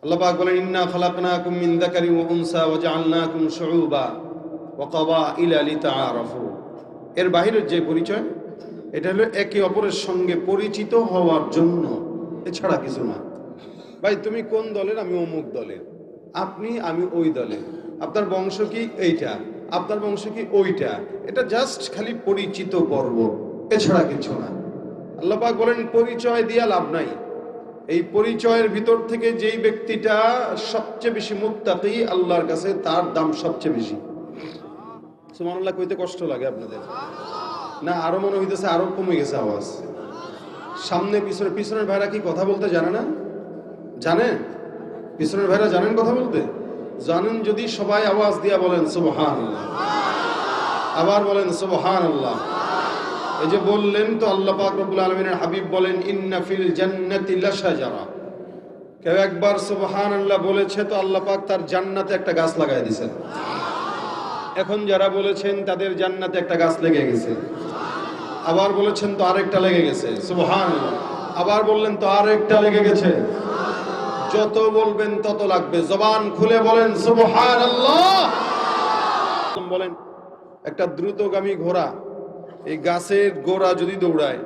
আল্লাহ পাক বলেন, ইন্না খালাকনাকুম মিন যাকারিন ওয়া উনসা ওয়া জাআলনাকুম শুউবা ওয়া ক্বাবাইলা লিতাআরাফু। এর বাহিরের যে পরিচয়, এটা হলো একে অপরের সঙ্গে পরিচিত হওয়ার জন্য, এছাড়া কিছু না। ভাই তুমি কোন দলের? আমি অমুক দলের। আপনি, আমি ওই দলের। আপনার বংশ কি? এইটা। আপনার বংশ কি? ওইটা। এটা জাস্ট খালি পরিচিত পর্ব, এছাড়া কিছু না। আল্লাহ পাক বলেন, পরিচয় দিয়া লাভ নাই। এই পরিচয়ের ভিতর থেকে যেই ব্যক্তিটা সবচেয়ে বেশি মুত্তাকি আল্লাহর কাছে, তার দাম সবচেয়ে বেশি। সুবহানাল্লাহ কইতে কষ্ট লাগে আপনাদের না? আরো মনে হইতেছে আরো কমে গেছে আওয়াজ। সামনে পিছনে, পিছনের ভাইরা কি কথা বলতে জানে না? জানেন? পিছনের ভাইরা জানেন কথা বলতে? জানেন যদি সবাই আওয়াজ দিয়া বলেন সুবহানাল্লাহ। আবার বলেন সুবহানাল্লাহ। এই যে বললেন তো, আল্লাহ পাক রব্বুল আলামিনের হাবিব বলেন, ইন্না ফিল জান্নাতি লাশাজারা। কেউ একবার সুবহানাল্লাহ বলেছে তো আল্লাহ পাক তার জান্নাতে একটা গাছ লাগাই দিয়েছেন। এখন যারা বলেছেন তাদের জান্নাতে একটা গাছ লেগে গেছে। আবার বলেছেন তো আরেকটা লেগে গেছে, সুবহানাল্লাহ। আবার বললেন তো আরেকটা লেগে গেছে। যত বলবেন তত লাগবে। জবান খুলে বলেন সুবহানাল্লাহ। বলেন, একটা দ্রুতগামী ঘোড়া এই গাছের গোড়া যদি দৌড়ায়,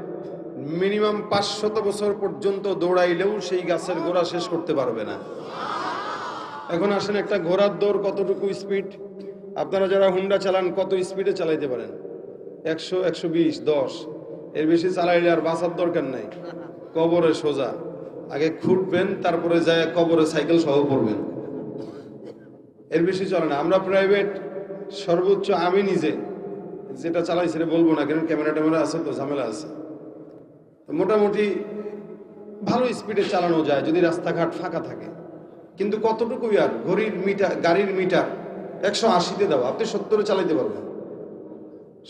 মিনিমাম 500 বছর পর্যন্ত দৌড়াইলেও সেই গাছের গোড়া শেষ করতে পারবে না। এখন আসেন, একটা ঘোড়ার দৌড় কতটুকু স্পিড? আপনারা যারা হুন্ডা চালান কত স্পিডে চালাইতে পারেন? 100, 120, 10। এর বেশি চালাইলে আর বাঁচার দরকার নাই, কবরে সোজা। আগে খুঁটবেন, তারপরে যায় কবরে সাইকেল সহ পড়বেন। এর বেশি চলে না। আমরা প্রাইভেট সর্বোচ্চ, আমি নিজে যেটা চালাইছি সেটা বলবো না, কারণ ক্যামেরা ট্যামেরা আছে তো ঝামেলা আছে। মোটামুটি ভালো স্পিডে চালানো যায় যদি রাস্তাঘাট ফাঁকা থাকে। কিন্তু কতটুকু আর ঘড়ির মিটার, গাড়ির মিটার 180-তে দাও, আপনি 70-এ চালাইতে পারবেন।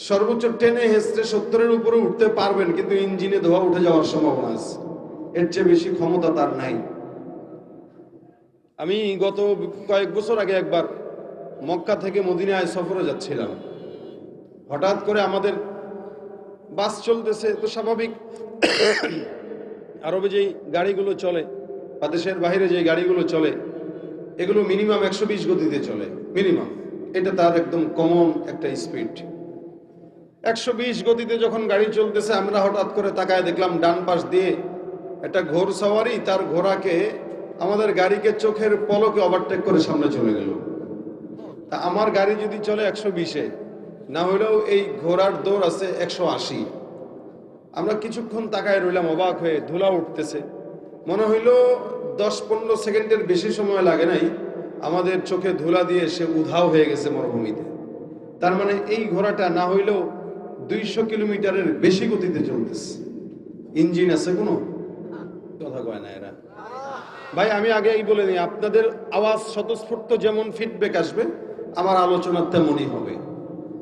সর্বোচ্চ টেনে হেসতে 70-এর উপরে উঠতে পারবেন, কিন্তু ইঞ্জিনে ধোয়া উঠে যাওয়ার সম্ভাবনা আছে। এর চেয়ে বেশি ক্ষমতা তার নাই। আমি গত কয়েক বছর আগে একবার মক্কা থেকে মদিনায় সফরে যাচ্ছিলাম। হঠাৎ করে আমাদের বাস চলতেছে, তো স্বাভাবিক আরবে যেই গাড়িগুলো চলে বা দেশের বাইরে যে গাড়িগুলো চলে, এগুলো মিনিমাম 120 গতিতে চলে, মিনিমাম। এটা তার একদম কমন একটা স্পিড। 120 গতিতে যখন গাড়ি চলতেছে, আমরা হঠাৎ করে তাকায় দেখলাম ডান পাশ দিয়ে একটা ঘোড়সওয়ারি তার ঘোড়াকে, আমাদের গাড়িকে চোখের পলকে ওভারটেক করে সামনে চলে গেল। তা আমার গাড়ি যদি চলে 120-এ, না হলেও এই ঘোড়ার দৌড় আছে 180। আমরা কিছুক্ষণ তাকায় রইলাম অবাক হয়ে। ধুলা উঠতেছে, মনে হইল 10-15 সেকেন্ডের বেশি সময় লাগে নাই, আমাদের চোখে ধুলা দিয়ে সে উধাও হয়ে গেছে মরুভূমিতে। তার মানে এই ঘোড়াটা না হইলেও 200 কিলোমিটারের বেশি গতিতে চলতেছে। ইঞ্জিন আছে কোনো? কথা কয় না এরা। ভাই আমি আগেই বলে নিই, আপনাদের আওয়াজ স্বতঃস্ফূর্ত যেমন ফিডব্যাক আসবে, আমার আলোচনা তেমনই হবে।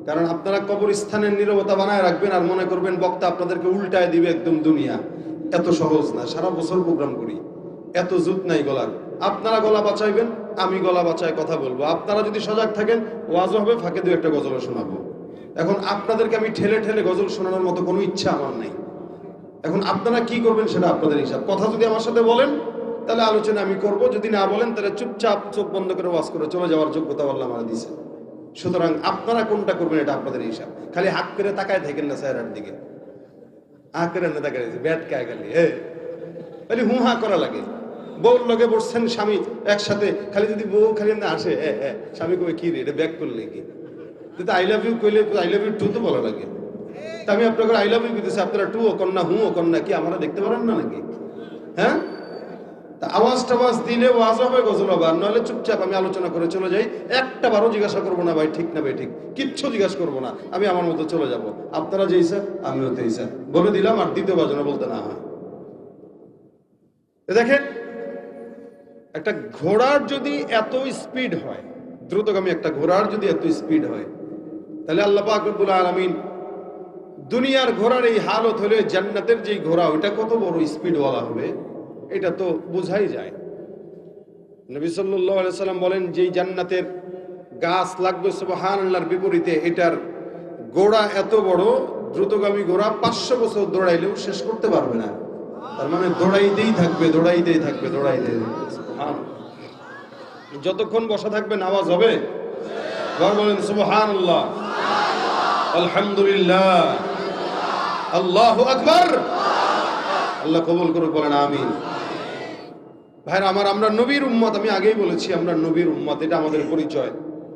কারণ আপনারা কবরস্থানের নীরবতা বানায় রাখবেন আর মনে করবেন বক্তা আপনাদেরকে উল্টায় দিবে একদম দুনিয়া। এত সহজ না। সারা বছর প্রোগ্রাম করি, এত জুত নাই গলার। আপনারা গলা বাঁচাইবেন, আমি গলা বাঁচায় কথা বলবো। আপনারা যদি সজাগ থাকেন, ওয়াজও হবে, ফাঁকে দু একটা গজল শোনাবো। এখন আপনাদেরকে আমি ঠেলে ঠেলে গজল শোনানোর মতো কোনো ইচ্ছা আমার নাই। এখন আপনারা কি করবেন সেটা আপনাদের হিসাব। কথা যদি আমার সাথে বলেন তাহলে আলোচনা আমি করব, যদি না বলেন তাহলে চুপচাপ চোখ বন্ধ করে ওয়াজ করে চলে যাওয়ার যোগ্যতা আল্লাহ আমার দিয়েছে। সুতরাং আপনারা কোনটা করবেন এটা আপনাদের হিসাব। খালি হাত করে তাকায় থাকেন না চেহারার দিকে, হাঁ করে না তাকায় ব্যাট কায় খালি খালি হু হা করা লাগে। বউর লগে বসছেন স্বামী একসাথে, খালি যদি বউ খালি না আসে স্বামী কবে কি রে এটা ব্যাক করলে কি, আই লাভ ইউ কইলে আই লাভ ইউ টু তো বলা লাগে। তা আমি আপনাকে আই লাভ ইউ দিতেছি, আপনারা টু ও কন্যা হু ও কন্যা কি আমরা দেখতে পারেন না নাকি? হ্যাঁ, তা আওয়াজ টাওয়াজ দিলে ওয়াজ হবে, গজল হবে। আর নাহলে চুপচাপ আমি আলোচনা করে চলে যাই। একটা বারও জিজ্ঞাসা করবো না ভাই ঠিক না ভাই ঠিক, কিচ্ছু জিজ্ঞাসা করবো না, আমি আমার মতো চলে যাব। আপনারা যেই স্যার আমিও তেই স্যার বলে দিলাম, আর দ্বিতীয়বার যেন বলতে না হয়। দেখেন, একটা ঘোড়ার যদি এত স্পিড হয়, দ্রুতগামী একটা ঘোড়ার যদি এত স্পিড হয়, তাহলে আল্লাহ পাক রব্বুল আলামিন দুনিয়ার ঘোড়ার এই হালত হলে জান্নাতের যেই ঘোড়া ওইটা কত বড় স্পিডওয়ালা হবে এটা তো বোঝাই যায়। নবী সাল্লাল্লাহু আলাইহি সাল্লাম বলেন, যেই জান্নাতের গাছ লাগবে সুবহানাল্লাহর বিপরীতে, এটার গোড়া এত বড়, দ্রুতগামী ঘোড়া 500 বছর দৌড়াইলেও শেষ করতে পারবে না। তার মানে দৌড়াইতেই থাকবে, দৌড়াইতেই থাকবে, দৌড়াইতেই থাকবে। সুবহানাল্লাহ। যতক্ষণ বসা থাকবেন আওয়াজ হবে। বলেন সুবহানাল্লাহ, আলহামদুলিল্লাহ, আল্লাহু আকবার। আল্লাহ কবুল করুক, বলেন আমিন। ভাইরা আমার, আমরা নবীর উম্মত, আমি আগেই বলেছি আমরা নবীর উম্মত, এটা আমাদের পরিচয়।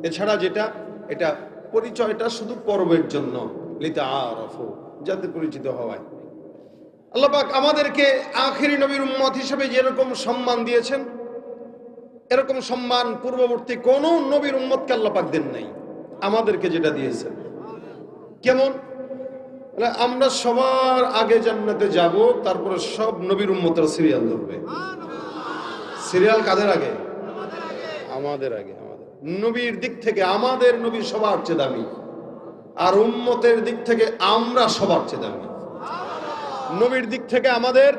এছাড়া যেটা, এটা পরিচয়টা শুধু পর্বের জন্য, লিতাআরাফু, যাতে পরিচিত হওয়ায়। আল্লাহ পাক আমাদেরকে আখিরি নবীর উম্মত হিসেবে যেরকম সম্মান দিয়েছেন, এরকম সম্মান পূর্ববর্তী কোন নবীর উম্মতকে আল্লাহ পাক দেন নাই। আমাদেরকে যেটা দিয়েছেন, কেমন? আমরা সবার আগে জান্নাতে যাব, তারপরে সব নবীর উম্মতের সিরিয়াল ধরবে। সিরিয়াল কাদের আগে? আমাদের আগে। আমাদের নবীর দিক থেকে আমাদের নবী সবার চেয়ে দামি, আর উম্মতের দিক থেকে আমরা সবার চেয়ে দামি। নবীর দিক থেকে আমাদের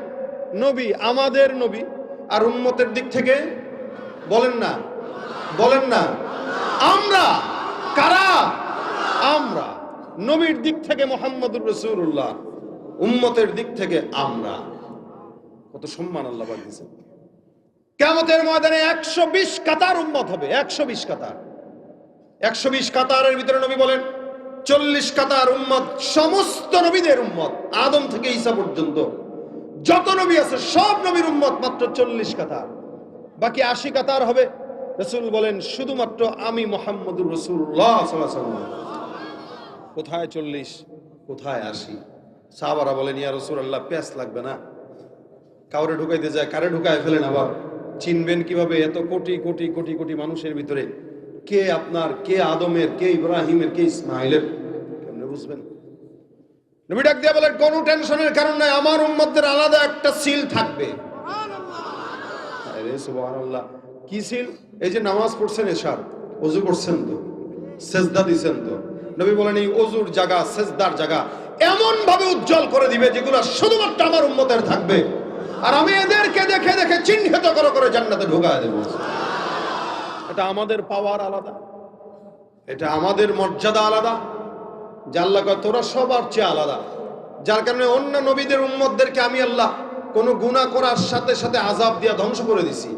নবী, আর উম্মতের দিক থেকে বলেন না, আমরা কারা? আমরা। নবীর দিক থেকে মুহাম্মদুর রাসূলুল্লাহ, উম্মতের দিক থেকে আমরা। কত সম্মান আল্লাহ পাক দিয়েছেন। কিয়ামতের ময়দানে 120 কাতার উম্মত হবে, 120 কাতার। 120 কাতারের ভিতরে নবী বলেন 40 কাতার উম্মত সমস্ত নবীদের উম্মত, আদম থেকে ঈসা পর্যন্ত যত নবী আছে সব নবীর উম্মত, মাত্র 40 কাতার। বাকি 80 কাতার হবে। রাসূল বলেন শুধুমাত্র আমি মুহাম্মদুর রাসূলুল্লাহ সাল্লাল্লাহু আলাইহি ওয়াসাল্লাম। কোথায় 40, কোথায় 80? সাহাবারা বলেন ইয়া রাসূলুল্লাহ, প্যাস লাগবে না? কাউরে ঢুকাইতে যায়, কারে ঢুকায় ফেলেন, আবার চিনবেন কিভাবে এত কোটি কোটি কোটি কোটি মানুষের ভিতরে কে আপনার, কে আদমের, কে ইব্রাহিমের, কে ইসমাইলের? কেমনে বুঝবেন? নবী ডাক দিয়ে বলেন কোনো টেনশনের কারণ নাই, আমার উম্মতদের আলাদা একটা সিল থাকবে। আরে সুবহানাল্লাহ, কি সিল? এই যে নামাজ পড়ছেন, এশার ওযু করছেন তো, সেজদা দিবেন তো, নবী বলেন এই ওযুর জায়গা, সেজদার জায়গা এমন ভাবে উজ্জ্বল করে দিবে যেগুলো শুধুমাত্র আমার উম্মতের থাকবে, আর আমি এদেরকে দেখে দেখে চিহ্নিত করে জান্নাতে ঢোকায় দেব। এটা আমাদের পাওয়ার আলাদা, এটা আমাদের মর্যাদা আলাদা। যে আল্লাহ কয় তোরা সবার চেয়ে আলাদা, যার কারণে অন্য নবীদের উম্মতদেরকে আমি আল্লাহ কোনো গুনাহ করার সাথে সাথে আযাব দিয়া ধ্বংস করে দিছি,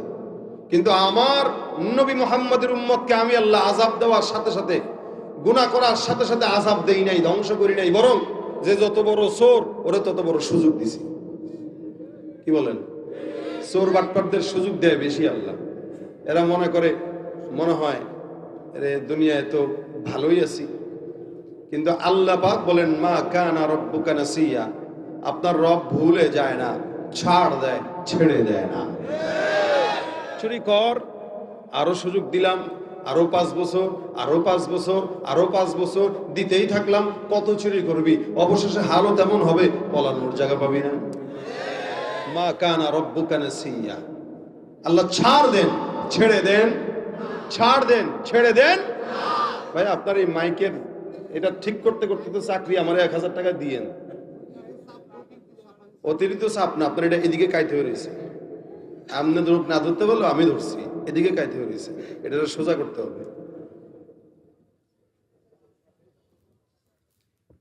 কিন্তু আমার নবী মুহাম্মদের উম্মতকে আমি আল্লাহ আযাব দেওয়ার সাথে সাথে, গুনাহ করার সাথে সাথে আযাব দেই নাই, ধ্বংস করি নাই, বরং যে যত বড় চোর ওরে তত বড় সুযোগ দিছি। কি বলেন? চোর বাটপারদের সুযোগ দেয় বেশি আল্লাহ। এরা মনে হয় রে দুনিয়ায় তো ভালোই আছি, কিন্তু আল্লাহ পাক বলেন মা কানা রব্বুকা নাসিয়া, আপনার রব ভুলে যায় না, ছাড় দেয়, ছেড়ে দেয় না। চুরি কর, আরো সুযোগ দিলাম, আরো 5 বছর, আরো 5 বছর, আরো 5 বছর দিতেই থাকলাম। কত চুরি করবি? অবশেষে হালও তেমন হবে, পলানোর জায়গা পাবি না। মা কানা রব্বুকা নাসিয়া, আল্লাহ ছাড় দেন, ছেড়ে দেন, ছাড় দেন, ছেড়ে দেন। ভাই আপনার এই মাইকের এটা ঠিক করতে করতে তো চাকরি আমার 1000 টাকা দিয়েন, অতিরিক্ত চাপ না। আপনার এটা এদিকে কাইতে হয়েছে, আপনি না ধরতে বললো, আমি ধরছি, এদিকে কাইতে হয়েছে, এটা সোজা করতে হবে।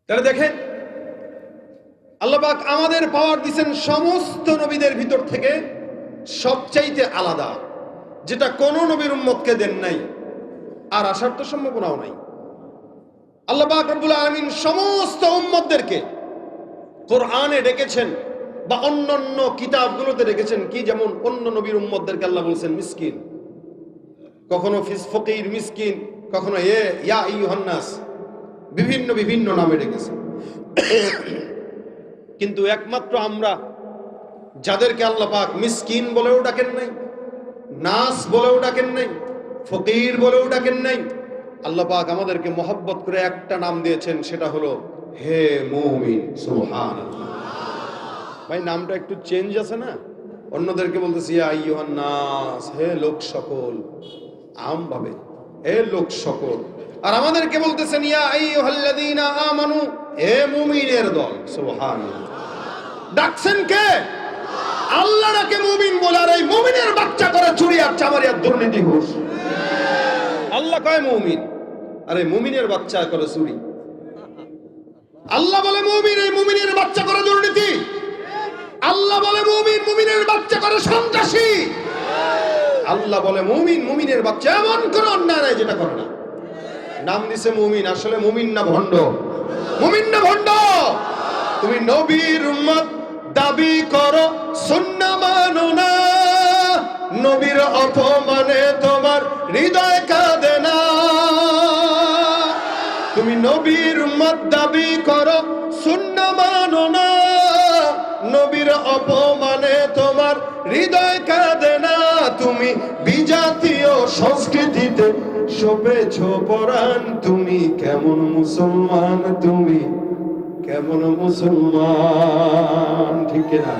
তাহলে দেখেন আল্লাহ পাক আমাদের পাওয়ার দিচ্ছেন সমস্ত নবীদের ভিতর থেকে সবচাইতে আলাদা, যেটা কোন নবীর উম্মতকে দেন নাই, আর আসার তো সম্ভাবনাও নাই। আল্লাহ পাক রব্বুল আলামিন সমস্ত উম্মতদেরকে কোরআনে ডেকেছেন বা অন্যান্য কিতাবগুলোতে ডেকেছেন কি, যেমন অন্য নবীর উম্মতদেরকে আল্লাহ বলছেন মিসকিন, কখনো ফকির মিসকিন, কখনো ইয়া আইয়ুহান নাস, বিভিন্ন বিভিন্ন নামে ডেকেছেন। কিন্তু একমাত্র আমরা যাদেরকে আল্লাহ পাক মিসকিন বলেও ডাকেন নাই, নাস বলেও ডাকেন নাই, ফকির বলেও ডাকেন নাই, আল্লাহ পাক আমাদেরকে মহব্বত করে একটা নাম দিয়েছেন, সেটা হলো হে মুমিন। সুবহানাল্লাহ। ভাই নামটা একটু চেঞ্জ আছে না? অন্যদেরকে বলতেছি ইয়া আইয়ুহান নাস, হে লোক সকল, আম ভাবে হে লোক সকল, আর আমাদেরকে বলতেছেন ইয়া আইয়ুহাল্লাযীনা আমানু, হে মুমিনের দল। সুবহানাল্লাহ। ডাকছেন কে? আল্লাহ ডাকে মুমিন বলে, আর এই মুমিনের বাচ্চা করে চুরি আর চামারি আর দুর্নীতি ঘুষ। আল্লাহ কয় মুমিন, আরে মুমিনের বাচ্চা করে চুরি। আল্লাহ বলে মুমিন, এই মুমিনের বাচ্চা করে দুর্নীতি। আল্লাহ বলে মুমিন, মুমিনের বাচ্চা করে সন্ত্রাসী। আল্লাহ বলে মুমিন, মুমিনের বাচ্চা এমন কোন অন্যায় নাই যেটা করে না। নাম দিছে মুমিন, আসলে মুমিন না ভণ্ড? মুমিন না ভণ্ড? তুমি নবীর উম্মত দাবি করো, সুন্নাহ মানো না, নবীর অপমানে তোমার হৃদয় কাঁদে না। তুমি নবীর উম্মত দাবি করো, সুন্নাহ মানো না, নবীর অপমানে তোমার হৃদয় কাঁদে না। তুমি বিজাতীয় সংস্কৃতিতে শোভেছ পরাণ, তুমি কেমন মুসলমান, তুমি কেমন মুসলমান? ঠিক না?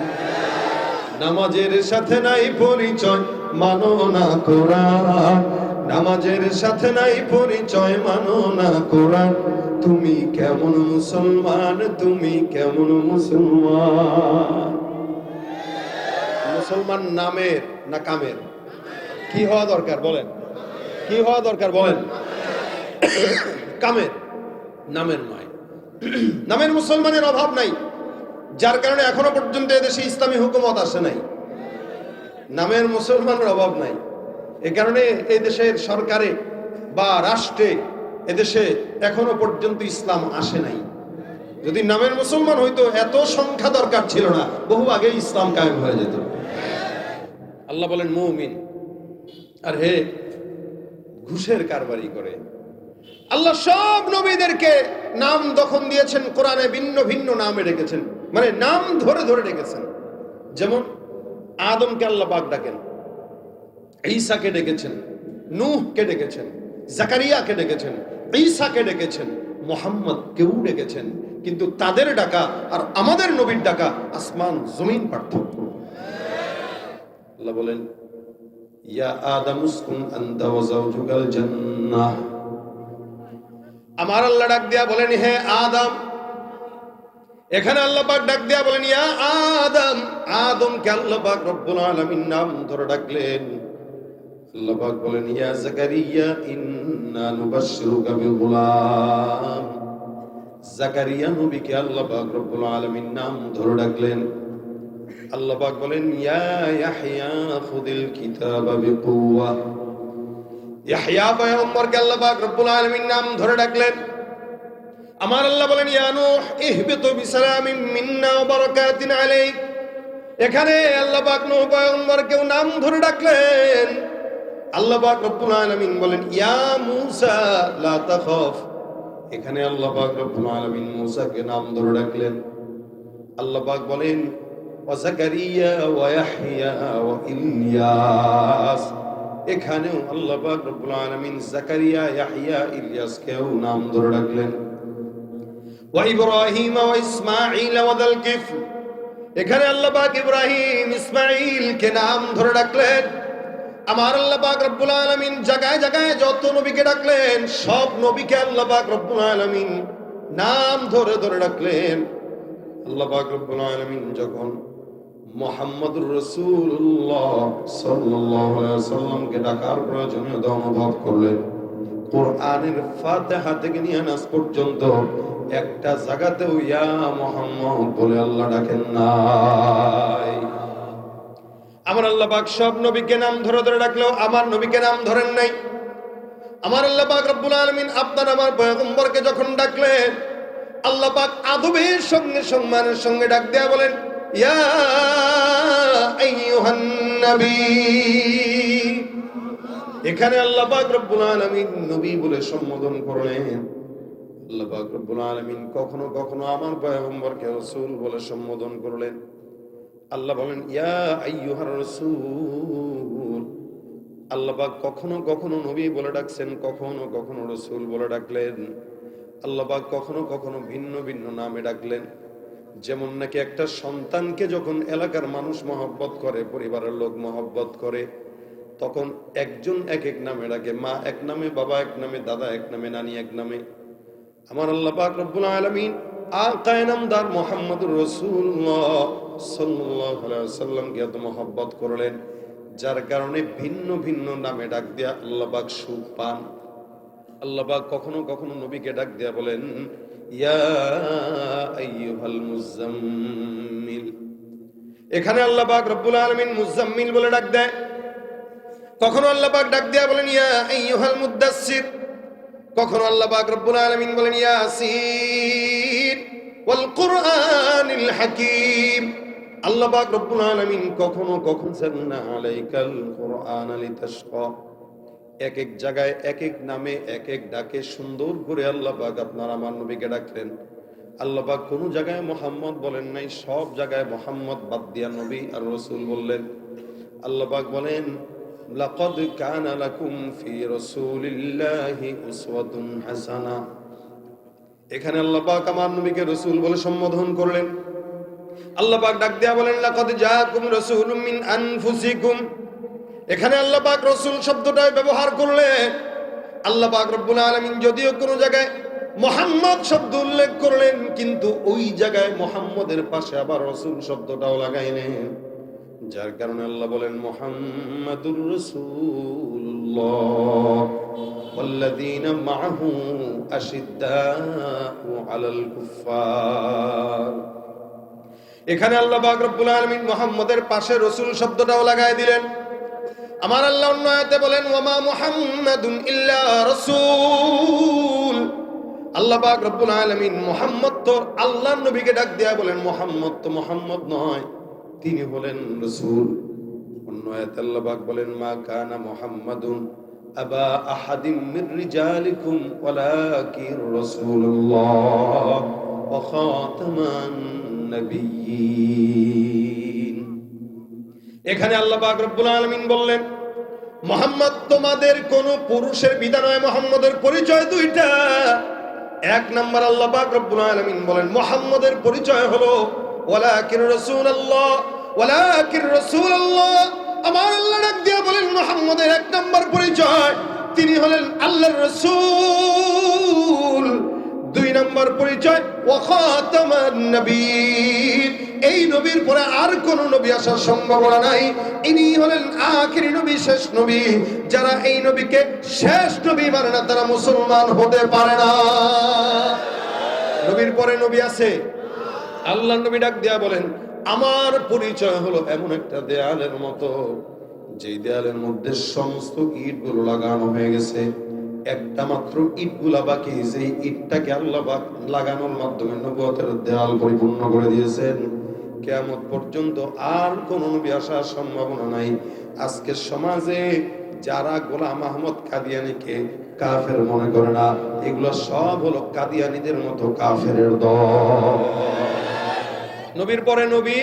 নামাজের সাথে নাই পরিচয়, মানো না কোরআন। নামাজের সাথে নাই পরিচয়, মানো না কোরআন। তুমি কেমন মুসলমান, তুমি কেমন মুসলমান? মুসলমান নামের না কামের? কি হওয়া দরকার বলেন? কি হওয়া দরকার বলেন? কামের, নামের নয়। নামের মুসলমানের অভাব নাই, যার কারণে এখনো পর্যন্ত এদেশে ইসলামী হুকুমত আসে নাই। নামের মুসলমানের অভাব নাই, এ কারণে এই দেশের সরকারে বা রাষ্ট্রে এদেশে এখনো পর্যন্ত ইসলাম আসে নাই। যদি নামের মুসলমান হইতো এত সংখ্যা দরকার ছিল না, বহু আগে ইসলাম কায়েম হয়ে যেত। আল্লাহ বলেন মুমিন। আর হে ঘুষের কারবারি করে, আল্লাহ সব নবীদেরকে নাম যখন দিয়েছেন কোরআনে ভিন্ন ভিন্ন নামে ডেকেছেন, মানে নাম ধরে ধরে ডেকেছেন। যেমন আদমকে আল্লাহ পাক ডাকেন, ঈসাকে ডেকেছেন, নূহকে ডেকেছেন, জাকারিয়াকে ডেকেছেন, ঈসাকে ডেকেছেন, মুহাম্মদকেও ডেকেছেন। কিন্তু তাদের ডাকা আর আমাদের নবীর ডাকা আসমান জমিন পার্থক্য। আল্লাহ বলেন ইয়া আদম উসকুন আনতা ওয়া যাওজুকাল জান্নাহ। আমার আল্লাহ ডাক দিয়া বলেন হে আদম। এখানে আল্লাহ পাক ডাক দিয়া বলেন ইয়া আদম। আদমকে আল্লাহ পাক রব্বুল আলামিন নাম ধরে ডাকলেন। আল্লাহ পাক বলেন ইয়া জাকারিয়া ইন্না নুবাশশিরুকা বিগুলাম। জাকারিয়া নবীকে আল্লাহ পাক রব্বুল আলামিন নাম ধরে ডাকলেন। আল্লাহ পাক বলেন ইয়া ইয়াহইয়া খুযিল কিতাবা বিকুওয়া। ইয়াহইয়া পয়গম্বরকে আল্লাহ পাক রব্বুল আলামিন নাম ধরে ডাকলেন। আমার আল্লাহ বলেন ইয়া নূহ ইহবিতু বিসালামিন মিন্না ওয়া বারাকাতিন আলাইক। এখানে আল্লাহ পাক নূহ পয়গম্বরকেও নাম ধরে ডাকলেন। আল্লাহ পাক রব্বুল আলামিন বলেন ইয়া মূসা লা তাখাফ। এখানে আল্লাহ পাক রব্বুল আলামিন মূসাকে নাম ধরে ডাকলেন। আল্লাহ পাক বলেন ওয়া জাকারিয়া ওয়া ইয়াহইয়া ওয়া ইলিয়াস। এখানেও আল্লাহ পাক রব্বুল আলামিন জাকারিয়া, ইয়াহইয়া, ইলিয়াসকেও নাম ধরে ডাকলেন। ওয়া ইব্রাহিম ওয়া ইসমাঈল ওয়া যাল কিফল। এখানে আল্লাহ পাক ইব্রাহিম, ইসমাঈলকে নাম ধরে ডাকলেন। আমার আল্লাহ পাক রব্বুল আলামিন জায়গায় জায়গায় যত নবীকে ডাকলেন, সব নবীকে আল্লাহ পাক রব্বুল আলামিন নাম ধরে ধরে ডাকলেন। আল্লাহ পাক রব্বুল আলামিন যখন মুহাম্মদুর রাসূলুল্লাহ সাল্লাল্লাহু আলাইহি ওয়াসাল্লামকে ডাকার প্রয়োজনীয়তা অনুভব করলেন, কোরআনের ফাতিহা থেকে নিয়ে নাস পর্যন্ত একটা জায়গাতেও ইয়া মুহাম্মদ বলে আল্লাহ ডাকেন নাই। আমার আল্লাহ পাক সব নবীকে নাম ধরে ধরে ডাকলেও আমার নবীকে নাম ধরেন নাই। আমার আল্লাহ পাক রব্বুল আলামিন আপনার আমার পয়গম্বরকে যখন ডাকলেন, আল্লাহ পাক আদবের সঙ্গে সম্মানের সঙ্গে ডাক দেয়া বলেন ইয়া আইয়ুহান নবী। এখানে আল্লাহ পাক রব্বুল আলামিন নবী বলে সম্বোধন করলেন। আল্লাহ পাক রব্বুল আলামিন কখনো কখনো আমার পয়গম্বরকে রাসূল বলে সম্বোধন করলেন। আল্লাহ বলেন ইয়া আইয়ুহার রাসূল। আল্লাহ পাক কখনো কখনো নবী বলে ডাকছেন, কখনো কখনো রাসূল বলে ডাকলেন। আল্লাহ পাক কখনো কখনো ভিন্ন ভিন্ন নামে ডাকলেন। যেমন নাকি একটা সন্তানকে যখন এলাকার মানুষ মহব্বত করে, পরিবারের লোক মহব্বত করে, তখন একজন এক এক নামে ডাকে। মা এক নামে, বাবা এক নামে, দাদা এক নামে, নানি এক নামে। আমার আল্লাহ পাক রব্বুল আলামিন আকায়ে নামদার মুহাম্মদুর রাসূলুল্লাহ সাল্লাল্লাহু আলাইহি ওয়াসাল্লামকে এত মহব্বত করলেন, যার কারণে ভিন্ন ভিন্ন নামে ডাক দিয়া আল্লাহ পাক সুখ পান। আল্লাহ পাক কখনো কখনো নবীকে ডাক দিয়া বলেন ইয়া আইয়ুহাল মুজাম্মিল। এখানে আল্লাহ পাক রব্বুল আলামিন মুজাম্মিল বলে ডাক দেয়। কখনো আল্লাহ পাক ডাক দিয়া বলেন ইয়া আইয়ুহাল মুদ্দাসসির, কখনো আল্লাহ পাক রব্বুল আলামিন বলেন ইয়াসিন ওয়াল কুরআনিল হাকীম। আল্লাহ পাক রব্বুল আলামিন কখনো জান্না আলাইকাল কুরআন লিতাশকা, এক এক জায়গায় এক এক নামে এক এক ডাকে সুন্দর করে আল্লাহ পাক আপনার আমার নবীকে ডাকলেন। আল্লাহ পাক কোন জায়গায় মুহাম্মদ বলেন নাই, সব জায়গায় মুহাম্মদ বাদ দিয়া নবী আর রাসূল বললেন। আল্লাহ পাক বলেন লাকাদ কানা লাকুম ফি রাসূলিল্লাহি উসওয়াতুন হাসানাহ। এখানে আল্লাহ পাক আমার নবীকে রাসূল বলে সম্বোধন করলেন। আল্লাহ পাক ডাক দিয়া বলেন লাকাদ জাআকুম রাসূলুম মিন আনফুসিকুম। এখানে আল্লাহ পাক রাসূল শব্দটা ব্যবহার করলেন। আল্লাহ পাক রব্বুল আলামিন যদিও কোন জায়গায় মুহাম্মদ শব্দ উল্লেখ করলেন, কিন্তু ওই জায়গায় মুহাম্মদের পাশে আবার রাসূল শব্দটাও লাগাইলেন, যার কারণে আল্লাহ বলেন মুহাম্মাদুর রাসূলুল্লাহ ওয়াল্লাযীনা মাআহু আশিদ্দাউ আলাল কুফফার। এখানে আল্লাহ পাক রব্বুল আলামিন মুহাম্মদের পাশে রাসূল শব্দটাও লাগায় দিলেন। আমার আল্লাহ অন্য আয়াতে বলেন ওয়ামা মুহাম্মাদুন ইল্লা রাসূল। আল্লাহ পাক রব্বুল আলামিন মুহাম্মদ তো আল্লাহর নবীকে ডাক দিয়া বলেন মুহাম্মদ তো মুহাম্মদ নয়, তিনি হলেন রাসূল। অন্য আয়াতে আল্লাহ পাক বলেন মা কানা মুহাম্মাদুন আবা আহাদিম মির রিজালিকুম ওয়ালাকিন রাসূলুল্লাহ ওয়া খাতামান নবিয়্যিন। এখানে আল্লাহ পাক রব্বুল আলামিন বললেন মুহাম্মদ তোমাদের কোন পুরুষের বিধান নয়, মুহাম্মদের পরিচয় দুইটা। এক নাম্বার আল্লাহ পাক রব্বুল আলামিন বলেন মুহাম্মদের পরিচয় হলো ওয়ালাকিন রাসূলুল্লাহ, ওয়ালাকিন রাসূলুল্লাহ। আমার আল্লাহ ডাক দিয়া বলেন মুহাম্মদের এক নাম্বার পরিচয় তিনি হলেন আল্লাহর রাসূল। দুই নাম্বার পরিচয় ওয়া খাতামান নবিয়্যিন, এই নবীর পরে আর কোন নবী আসার সম্ভাবনা নাই। ইনি হলেন আখিরি নবী, শেষ নবী। যারা এই নবীকে শেষ নবী মানে না তারা মুসলমান হতে পারে না। নবীর পরে নবী আছে। আল্লাহ নবী ডাক দিয়া বলেন আমার পরিচয় হলো এমন একটা দেয়ালের মতো, যেই দেয়ালের মধ্যে সমস্ত ইটগুলো লাগানো হয়ে গেছে, একটা মাত্র ইটগুলা বাকি। যেই ইটটাকে আল্লাহ লাগানোর মাধ্যমে নবুয়তের দেয়াল পরিপূর্ণ করে দিয়েছেন। কিয়ামত পর্যন্ত আর কোন নবী আসার সম্ভাবনা নাই। আজকে সমাজে যারা গোলাম আহমদ কাদিয়ানীকে কাফের মনে করে না, এগুলো সব হলো কাদিয়ানীদের মতো কাফেরের দল। নবীর পরে নবী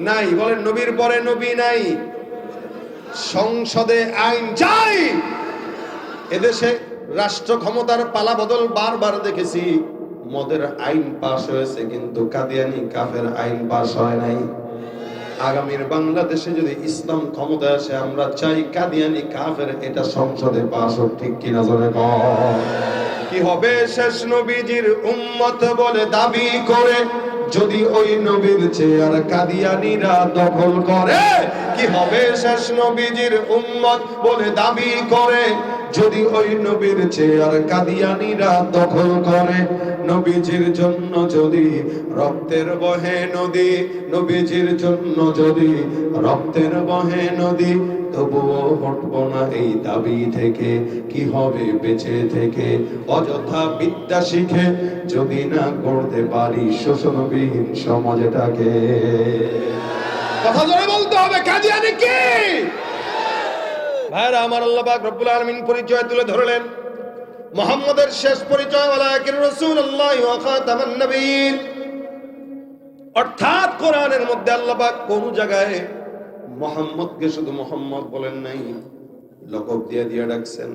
নাই, বলেন নবীর পরে নবী নাই। সংসদে আইন চাই। এদেশে রাষ্ট্র ক্ষমতার পালা বদল বারবার দেখেছি। মদের আইন পাশ হয়েছে, কিন্তু কাদিয়ানী কাফের আইন পাশ হয় নাই। আগামীর বাংলাদেশে যদি ইসলাম ক্ষমতায় আসে, আমরা চাই কাদিয়ানী কাফের এটা সংসদে পাশ হোক। ঠিক কিনা জোরে বল। কি হবে শেষ নবীজির উম্মত বলে দাবি করে যদি ওই নবীর চেয়ার কাদিয়ানীরা দখল করে? কি হবে শেষ নবীজির উম্মত বলে দাবি করে যদি ওই নবীর চেয়ার কাদিয়ানীরা দখল করে? নবীজির জন্য যদি রক্তের বহে নদী, নবীজির জন্য যদি রক্তের বহে নদী, তবুও হটবো না এই দাবি থেকে। কি হবে বেঁচে থেকে অযথা বিদ্যা শিখে যদি না করতে পারি শোষণবিহীন সমাজটাকে? কথা জোরে বলতে হবে। কাদিয়ানী কি? ভাইরা আমার, আল্লাহ পাক রব্বুল আলামিন পরিচয় তুলে ধরলেন। মুহাম্মদের শেষ পরিচয় ওয়ালাকিন রাসূলুল্লাহ ওয়া খাতামান নবিয়্যিন। অর্থাৎ কোরআনের মধ্যে আল্লাহ পাক কোন জায়গায় মুহাম্মদকে শুধু মুহাম্মদ বলেন নাই, লকব দিয়ে দিয়ে ডাকছেন।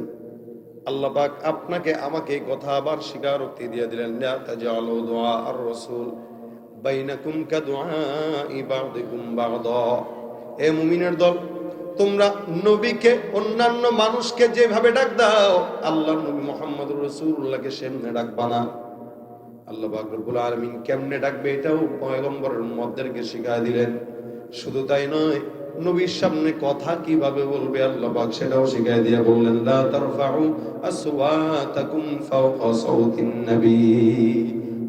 আল্লাহ পাক আপনাকে আমাকে এই কথা আবার স্বীকারোক্তি দিয়ে দিলেন, লা তাজআলু দুআ আর রাসূল বাইনাকুম কাদুআই বা'দিকুম বা'দা। হে মুমিনের দল, তোমরা নবীকে অন্যান্য মানুষকে যেভাবে ডাক দাও, আল্লাহর নবী মুহাম্মদুর রাসূলুল্লাহকে সেমনে ডাকবা না। আল্লাহ পাক রব্বুল আলামিন কেমনে ডাকবে এটাও পয়গম্বরের উম্মতদেরকে শিখিয়ে দিলেন। শুধু তাই নয়, নবীর সামনে কথা কিভাবে বলবে আল্লাহ পাক সেটাও শিখিয়ে দিয়ে বললেন, লা তারফাউ আসওয়াতাকুম ফাওকা সাওতিন নবী।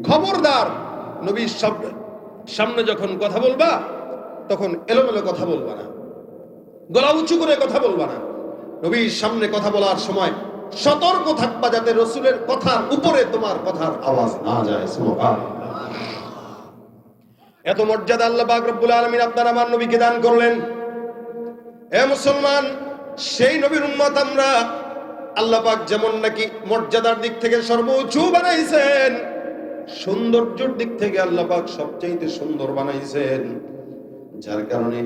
খবরদার, নবীর সামনে যখন কথা বলবা তখন এলোমেলো কথা বলবা না, গলা উঁচু করে কথা বলবা না। নবীর সামনে কথা বলার সময় সতর্ক থাকবা যাতে রাসূলের কথার উপরে তোমার কথার আওয়াজ না যায়। সুবহানাল্লাহ। এত মর্যাদা আল্লাহ পাক রব্বুল আলামিন আপনার আমার নবীকে দান করলেন। হে মুসলমান, সেই নবীর উম্মত আমরা। আল্লাহ পাক যেমন নাকি মর্যাদার দিক থেকে সর্বোচ্চ বানাইছেন, সৌন্দর্যের দিক থেকে আল্লাহ পাক সবচেয়ে সুন্দর বানাইছেন, যার কারণে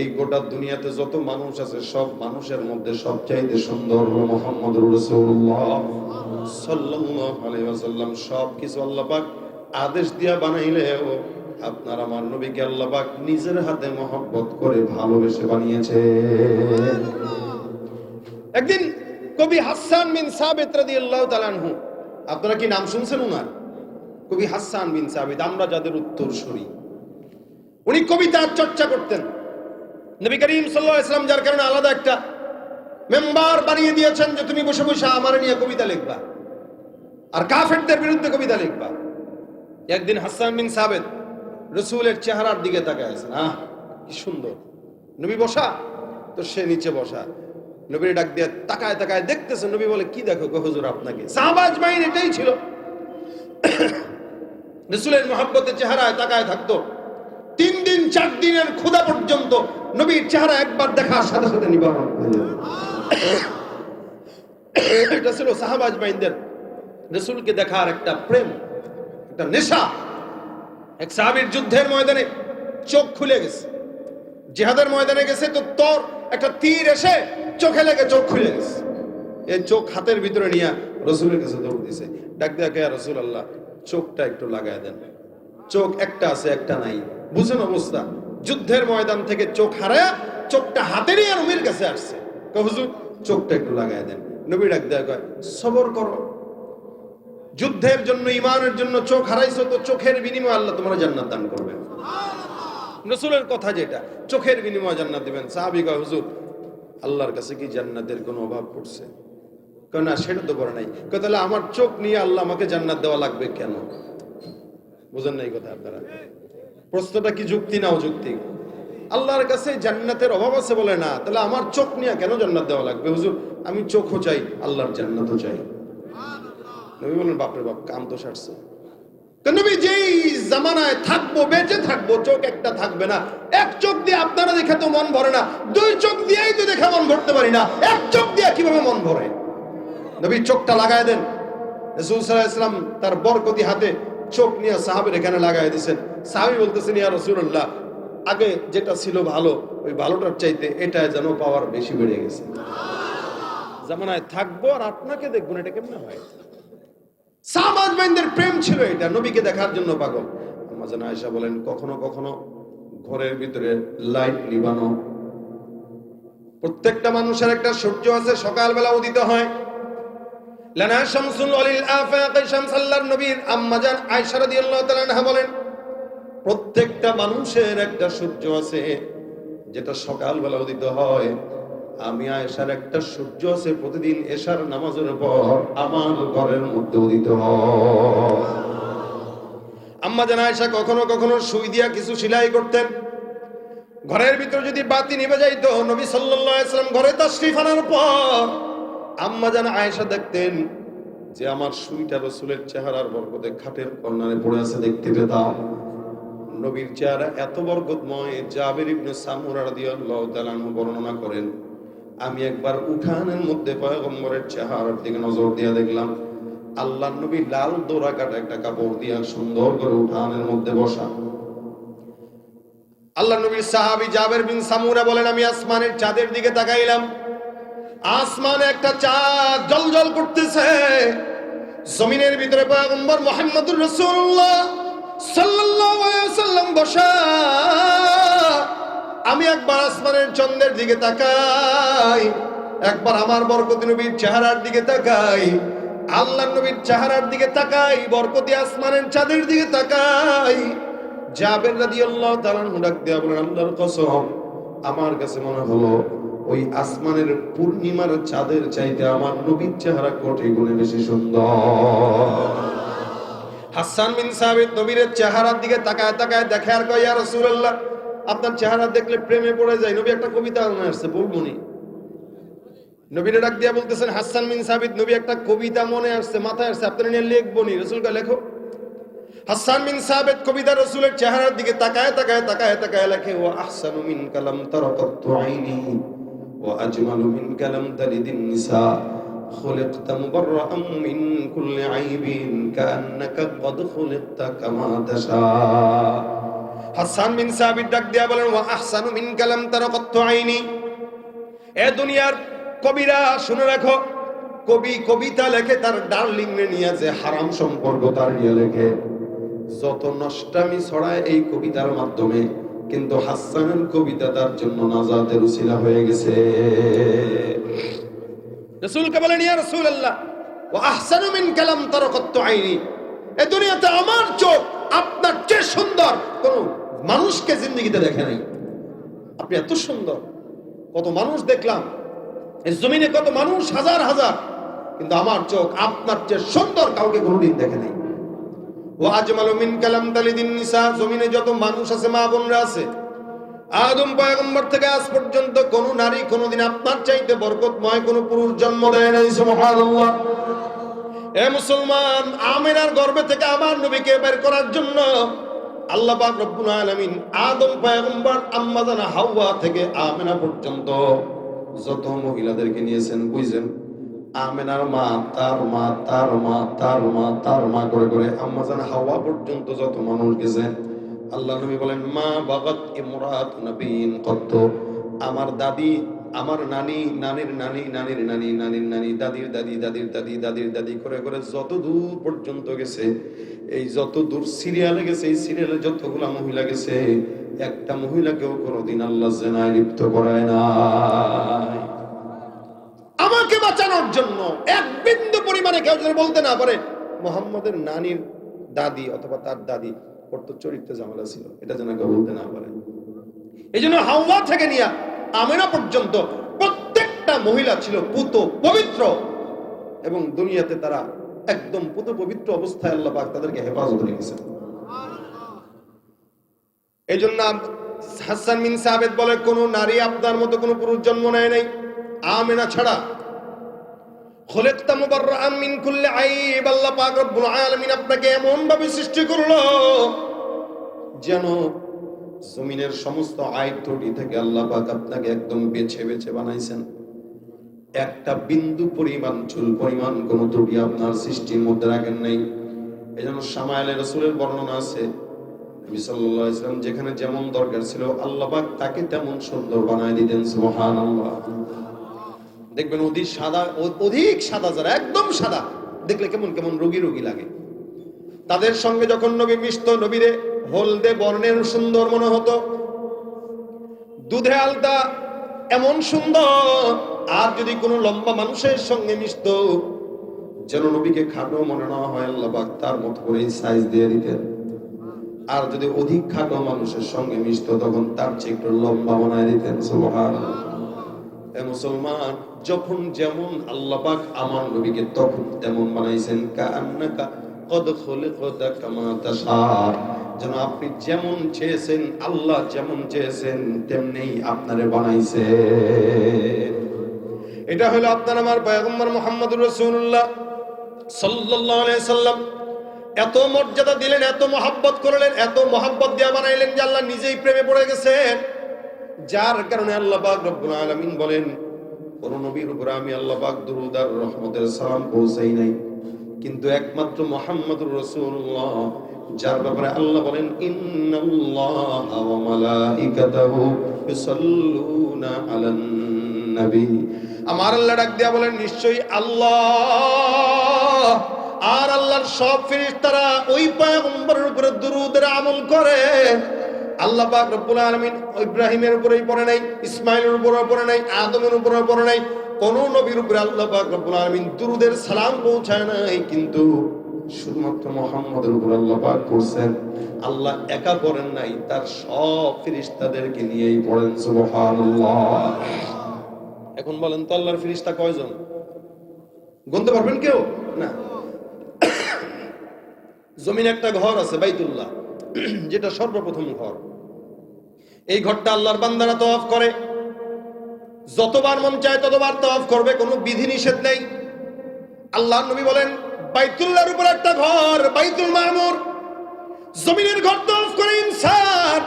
এই গোটা দুনিয়াতে যত মানুষ আছে সব মানুষের মধ্যে সবচাইতে সুন্দর মুহাম্মদুর রাসূলুল্লাহ সাল্লাল্লাহু আলাইহি ওয়াসাল্লাম। সব কিছু আল্লাহ পাক আদেশ দিয়া বানাইলেও আপনার আমার নবীকে আল্লাহ পাক নিজের হাতে মহব্বত করে ভালোবেসে বানিয়েছে। একদিন কবি হাসান বিন সাবিত রাদিয়াল্লাহু তাআলা আনহু, আপনারা কি নাম শুনছেন ওনার? কবি হাসান বিন সাবিত, আমরা যাদের উত্তরসূরি। উনি কবিতার চর্চা করতেন। নবী করিম সাল্লাল্লাহু আলাইহি ওয়াসাল্লাম যার কারণে আলাদা একটা মেম্বার বানিয়ে দিয়েছেন যে তুমি বসে বসে আমার নিয়ে কবিতা লিখবা আর কাফেরদের বিরুদ্ধে কবিতা লিখবা। একদিন হাসান বিন সাবিত রাসূলের চেহারার দিকে তাকায় আছেন, কি সুন্দর। নবী বসা, তো সে নিচে বসা। নবীর ডাক দিয়ে তাকায় তাকায় দেখতেছে। নবী বলে, কি দেখো গো হুজুর আপনাকে? সাহাবা আজমাইন এটাই ছিল, রাসূলের মহব্বতের চেহারায় তাকায় থাকতো। 3 দিন 4 দিনের ক্ষুধা পর্যন্ত নবীর চেহারা একবার দেখার সাথে সাথে নিবারণ হয়ে যেত। এটা ছিল সাহাবা আজমাইনদের রাসূলকে দেখার একটা প্রেম, একটা নেশা। এক সাহাবীর যুদ্ধের ময়দানে চোখ খুলে গেছে, জিহাদের ময়দানে গেছে, তো তোর একটা তীর এসে চোখে লেগে চোখ খুলে গেছে। এই চোখ হাতের ভিতরে নিয়ে রাসূলের কাছে দৌড় দিছে। ডাক দিয়া কে রাসূলুল্লাহ, চোখটা একটু লাগায় দেন। চোখ একটা আছে একটা নাই, বুঝেন অবস্থা। যুদ্ধের ময়দান থেকে চোখ হারায় চোখটা হাতে নিয়ে নবীর কাছে আসছে। হুজুর চোখটা একটু লাগায় দেন। নবী ডাক দিয়া কয়, সবর করো। যুদ্ধের জন্য, ঈমানের জন্য চোখ হারাইছো, তো চোখের বিনিময়ে আল্লাহ তোমার জান্নাত দান করবেন। রাসূলের কথা যেটা, চোখের বিনিময়ে জান্নাত দিবেন। সাহাবী কয়, হুজুর আল্লাহর কাছে কি জান্নাতের কোনো অভাব পড়ছে? কয় না, সেটা তো করে নাই। কয় তাহলে আমার চোখ নিয়ে আল্লাহ আমাকে জান্নাত দেওয়া লাগবে কেন? বুঝেন নাই কথা আপনারা? প্রশ্নটা কি যুক্তি না অযৌক্তিক? আল্লাহর কাছে জান্নাতের অভাব আছে বলে না, তাহলে আমার চোখ নিয়ে কেন জান্নাত দেওয়া লাগবে? হুজুর আমি চোখও চাই, আল্লাহর জান্নাতও চাই। নবী বলেন, বাপরে বাপ, কাম তো সারছে। নবী যেই জামানায় থাকবো, বেঁচে থাকবো, চোখ একটা থাকবে না। এক চোখ দিয়ে আপনারা দেখে তো মন ভরে না, 2 চোখ দিয়েই তো দেখে মন ভরতে পারি না, এক চোখ দিয়ে কিভাবে মন ভরে? নবী চোখটা লাগায় দেন। রাসূল সাল্লাল্লাহু আলাইহি ওয়াসাল্লাম তার বরকতি হাতে চোখ নিয়ে সাহাবীর এখানে লাগায় দিয়েছেন। সাহাবী বলতেছেন, ইয়া রাসূলুল্লাহ, আগে যেটা ছিল ভালো, ওই ভালোটার চাইতে এটা যেন পাওয়ার বেশি বেড়ে গেছে। জামানায় থাকবো আর আপনাকে দেখবো না, এটা কেমনে হয়? সাহাবাদের প্রেম ছিল এটা, নবীকে দেখার জন্য পাগল। আম্মা জান আয়েশা বলেন, কখনো কখনো ঘরের ভিতরে লাইট নিবানো। প্রত্যেকটা মানুষের একটা সূর্য আছে, সকালবেলা উদিত হয়। লানা শামসুল ওয়ালিল আফাকি শামস, আল্লাহর নবীর আম্মা জান আয়েশা রাদিয়াল্লাহু তাআলা আনহা বলেন, প্রত্যেকটা মানুষের একটা সূর্য আছে যেটা সকালবেলা উদিত হয়। আমি আয়েশার একটা সূর্য আছে, প্রতিদিন এশার নামাজের পর আমার ঘরের মধ্যে উদিত হয়। আম্মা জান আয়েশা কখনো কখনো সুই দিয়া কিছু সেলাই করতেন। ঘরের ভিতর যদি বাতি নিভে যাইতো, নবী সাল্লাল্লাহু আলাইহি ওয়াসাল্লাম ঘরে তাশরীফ আনার পর আম্মা জান আয়েশা দেখতেন যে আমার সুইটা রাসূলের চেহারার বরকতে খাটের কর্নারে পড়ে আছে, দেখতে পেতাম। নবীর চেহারা এত বরকতময়, জাবির ইবনে সামুরা রাদিয়াল্লাহু তাআলা আনহু বর্ণনা করেন, আমি একবার উঠানের মধ্যে পয়গম্বরের চেহারার দিকে নজর দিয়ে দেখলাম, আল্লাহর নবী লাল দোরা কাটা একটা কাপড় দিয়ে সুন্দর করে উঠানের মধ্যে বসা। আল্লাহর নবীর সাহাবী জাবির বিন সামুরা বলেন, আমি আসমানের চাঁদের দিকে তাকাইলাম। আসমানে একটা চাঁদ জ্বলজ্বল করতেছে। জমিনের ভিতরে পয়গম্বর মুহাম্মদুর রাসূলুল্লাহ সাল্লাল্লাহু আলাইহি ওয়াসাল্লাম বসা। আমি একবার আসমানের চন্দ্রের দিকে তাকাই, একবার আমার বরকতি নবীর চেহারার দিকে তাকাই, আল্লাহর নবীর চেহারার দিকে তাকাই, বরকতি আসমানের চাঁদের দিকে তাকাই। জাবের রাদিয়াল্লাহু তাআলা ডাক দিয়া বলেন, আল্লাহর কসম, আমার কাছে মনে হলো ওই আসমানের পূর্ণিমার চাঁদের চাইতে আমার নবীর চেহারা কোটি গুণে বেশি সুন্দর। হাসান বিন সাবিত নবীর চেহারার দিকে তাকায় তাকায় দেখে আর কয়, ইয়া রাসূলুল্লাহ, আপনার চেহারা দেখলে প্রেমে পড়ে যায়। নবী একটা কবিতা মনে আসছে, বলবো নি? নবীরে ডাক দিয়া বলতেছেন, হাসান বিন সাবিত, নবী একটা কবিতা মনে আসছে, মাথায় আসছে, আপনারা নিয়ে লিখবো নি? রাসূলকে লেখো। হাসান বিন সাবিত কবিতা রাসূলের চেহারার দিকে তাকায় তাকায় তাকায় তাকায় লেখে, ওয়া আহসানু মিন কালাম তারাকাতু আইনি ওয়া আজমালু মিন কালাম তালিদিন নিসা খুলিকতা মুবাররাআম মিন কুল্লি আইবিন কাআন্নাকা ক্বাদ খুলিকতা কামা তাশা। হাসান বিন সাবিত ডাক দিয়া বলেন, ওয়া আহসানু মিন কালাম তারাকাতু আইনি, এ দুনিয়ার কবিরা শুনে রাখো, কবি কবিতা লেখে তার ডার্লিং রে নিয়ে, যে হারাম সম্পর্ক তার নিয়ে লেখে, যত নষ্টামি ছড়ায় এই কবিতার মাধ্যমে, কিন্তু হাসানের কবিতা তার জন্য নাজাতের উসিলা হয়ে গেছে। রাসূলকে বলেন, ইয়া রাসূলুল্লাহ, ওয়া আহসানু মিন কালাম তারাকাতু আইনি, এই দুনিয়াতে আমার চোখ আপনার চেয়ে সুন্দর কোন মানুষকে জিন্দেগিতে দেখে নাই। আপনি এত সুন্দর, কত মানুষ দেখলাম এই জমিনে, কত মানুষ, হাজার হাজার, কিন্তু আমার চোখ আপনার চেয়ে সুন্দর কাউকে কোনোদিন দেখে নাই। ওয়া আজমালু মিন কালাম তালিদিন নিসা, জমিনে যত মানুষ আছে, মা বোনরা আছে, আদম পয়গম্বর থেকে আজ পর্যন্ত কোন নারী কোনদিন আপনার চাইতে বরকতময় কোন পুরুষ জন্ম দেয় নাই। সুবহানাল্লাহ। এ মুসলমান, আমিনার গর্ভে থেকে আমার নবীকে বের করার জন্য আল্লাহ পাক রব্বুল আলামিন আদম পয়গম্বর, আম্মা জানা হাওয়া থেকে আমিনা পর্যন্ত যত মহিলাদেরকে নিয়েছেন, বুঝছেন, আমিনার মা, তার মা, তার মা, তার মা, তার মা করে করে আম্মা জানা হাওয়া পর্যন্ত যত মানুষ গেছেন, আল্লাহ নবী বলেন, মা বাগাত ইমরাত নবীন কত, আমার দাদি, আমার নানি, নানির নানি, নানির নানি, নানির নানি, দাদির দাদি, দাদির দাদি, দাদির দাদি করে করে যত দূর পর্যন্ত গেছে, এই যত দূর সিরিয়ালে গেছে, এই সিরিয়ালে যতগুলা মহিলা গেছে, একটা মহিলাকেও কোনোদিন আল্লাহ জিনায় লিপ্ত করায় নাই। আমাকে বাঁচানোর জন্য এক বিন্দু পরিমাণে কেউ যদি বলতে না পারে মুহাম্মদের নানির দাদি অথবা তার দাদি কত চরিত্র ঝামেলা ছিল, এটা যেন কেউ বলতে না পারে। এই জন্য হাওয়া থেকে নিয়ে আমিনা পর্যন্ত প্রত্যেকটা মহিলা ছিল পুত পবিত্র, এবং দুনিয়াতে তারা একদম পুত পবিত্র অবস্থায় আল্লাহ পাক তাদেরকে হেফাজত রেখেছেন। এই জন্য হাসান বিন সাবিত বলে, কোন নারী আপনার মতো কোন পুরুষ জন্ম নেয় নাই আমিনা ছাড়া। খুলিকতা মুবাররাআম মিন কুল্লি আইব, আল্লাহ পাক রব্বুল আলামিন আপনাকে এমন ভাবে সৃষ্টি করলো যেন জমিনের সমস্ত আইব ত্রুটি থেকে আল্লাহ পাক আপনাকে একদম বেছে বেছে বানাইছেন। একটা বিন্দু পরিমাণ, চুল পরিমাণ কোন ত্রুটি আপনার সৃষ্টির মধ্যে রাখেন নাই। এজন্য শামাইলে রাসূলের বর্ণনা আছে, নবী সাল্লাল্লাহু আলাইহি ওয়াসাল্লাম যেখানে যেমন দরকার ছিল আল্লাহ পাক তাকে তেমন সুন্দর বানায় দিতেন। সুবহানাল্লাহ। দেখবেন অধিক সাদা, অধিক সাদা যারা, একদম সাদা, দেখলে কেমন কেমন রোগী রোগী লাগে। তাদের সঙ্গে যখন নবী মিশতো, নবীরে হলদে বর্ণের সুন্দর মনে হতো, দুধে আলতা এমন সুন্দর। আর যদি কোনো লম্বা মানুষের সঙ্গে মিশতো, যেন নবীকে খাটো মনে না হয়, আল্লাহ পাক তার মতো করে সাইজ দিয়ে দিতেন। আর যদি অধিক খাটো মানুষের সঙ্গে মিশতো, তখন তার চেয়ে একটু লম্বা বানায় দিতেন। সুবহানাল্লাহ। এ মুসলমান, যখন যেমন আল্লাহ পাক আমার নবীকে তখন তেমন বানাইছেন। কাআন্নাকা ক্বাদ খুলিকতা কামা তাশা, যেন আপনি যেমন চেয়েছেন, আল্লাহ যেমন চেয়েছেন তেমনি আপনারে বানাইছে। এটা হলো আপনার আমার পয়গম্বর মুহাম্মদুর রাসূলুল্লাহ সাল্লাল্লাহু আলাইহি সাল্লাম। এত মর্যাদা দিলেন, এত মহব্বত করলেন, এত মহব্বত দিয়া বানাইলেন যে আল্লাহ নিজেই প্রেমে পড়ে গেছেন। যার কারণে আল্লাহ পাক রব্বুল আলামিন বলেন, কোন নবীর উপর আমি আল্লাহ পাক দুরূদ আর রহমতের সালাম পৌঁছাই নাই, কিন্তু একমাত্র মুহাম্মদুর রাসূলুল্লাহ, যার ব্যাপারে আল্লাহ বলেন, ইন্নাল্লাহা ওয়া মালাইকাতাহু ইউসাল্লুনা আলান নবী। আমার আল্লাহ ডাক দিয়া বলেন, নিশ্চয়ই আল্লাহ আর আল্লাহর সব ফেরেশতারা ওই পয়গম্বরের উপরে দুরূদের আমল করে। আল্লাহ পাক রব্বুল আলামিন ইব্রাহিমের উপরেই পড়ে নাই, ইসমাইলের উপরেও পড়ে নাই, আদমের উপরেও পড়ে নাই, কোন নবীর উপরে আল্লাহ পাক রব্বুল আলামিন দুরূদের সালাম পৌঁছায় নাই, কিন্তু শুধুমাত্র মুহাম্মদের উপর আল্লাহ পাক করছেন। আল্লাহ একা পড়েন নাই, তার সব ফেরেশতাদেরকে নিয়েই পড়েন। সুবহানাল্লাহ। এখন বলেন তো, আল্লাহর ফেরেশতা কয়জন? গুনতে পারবেন কেউ? না। জমিনে একটা ঘর আছে বাইতুল্লাহ, যেটা সর্বপ্রথম ঘর। এই ঘরটা আল্লাহর বান্দারা তওয়াফ করে। যতবার মন চায় ততবার তওয়াফ করবে, কোনো বিধি নিষেধ নেই। আল্লাহর নবী বলেন বাইতুল্লাহর উপর একটা ঘর বাইতুল মামুর, জমিনের ঘর তওয়াফ করে ইনসান,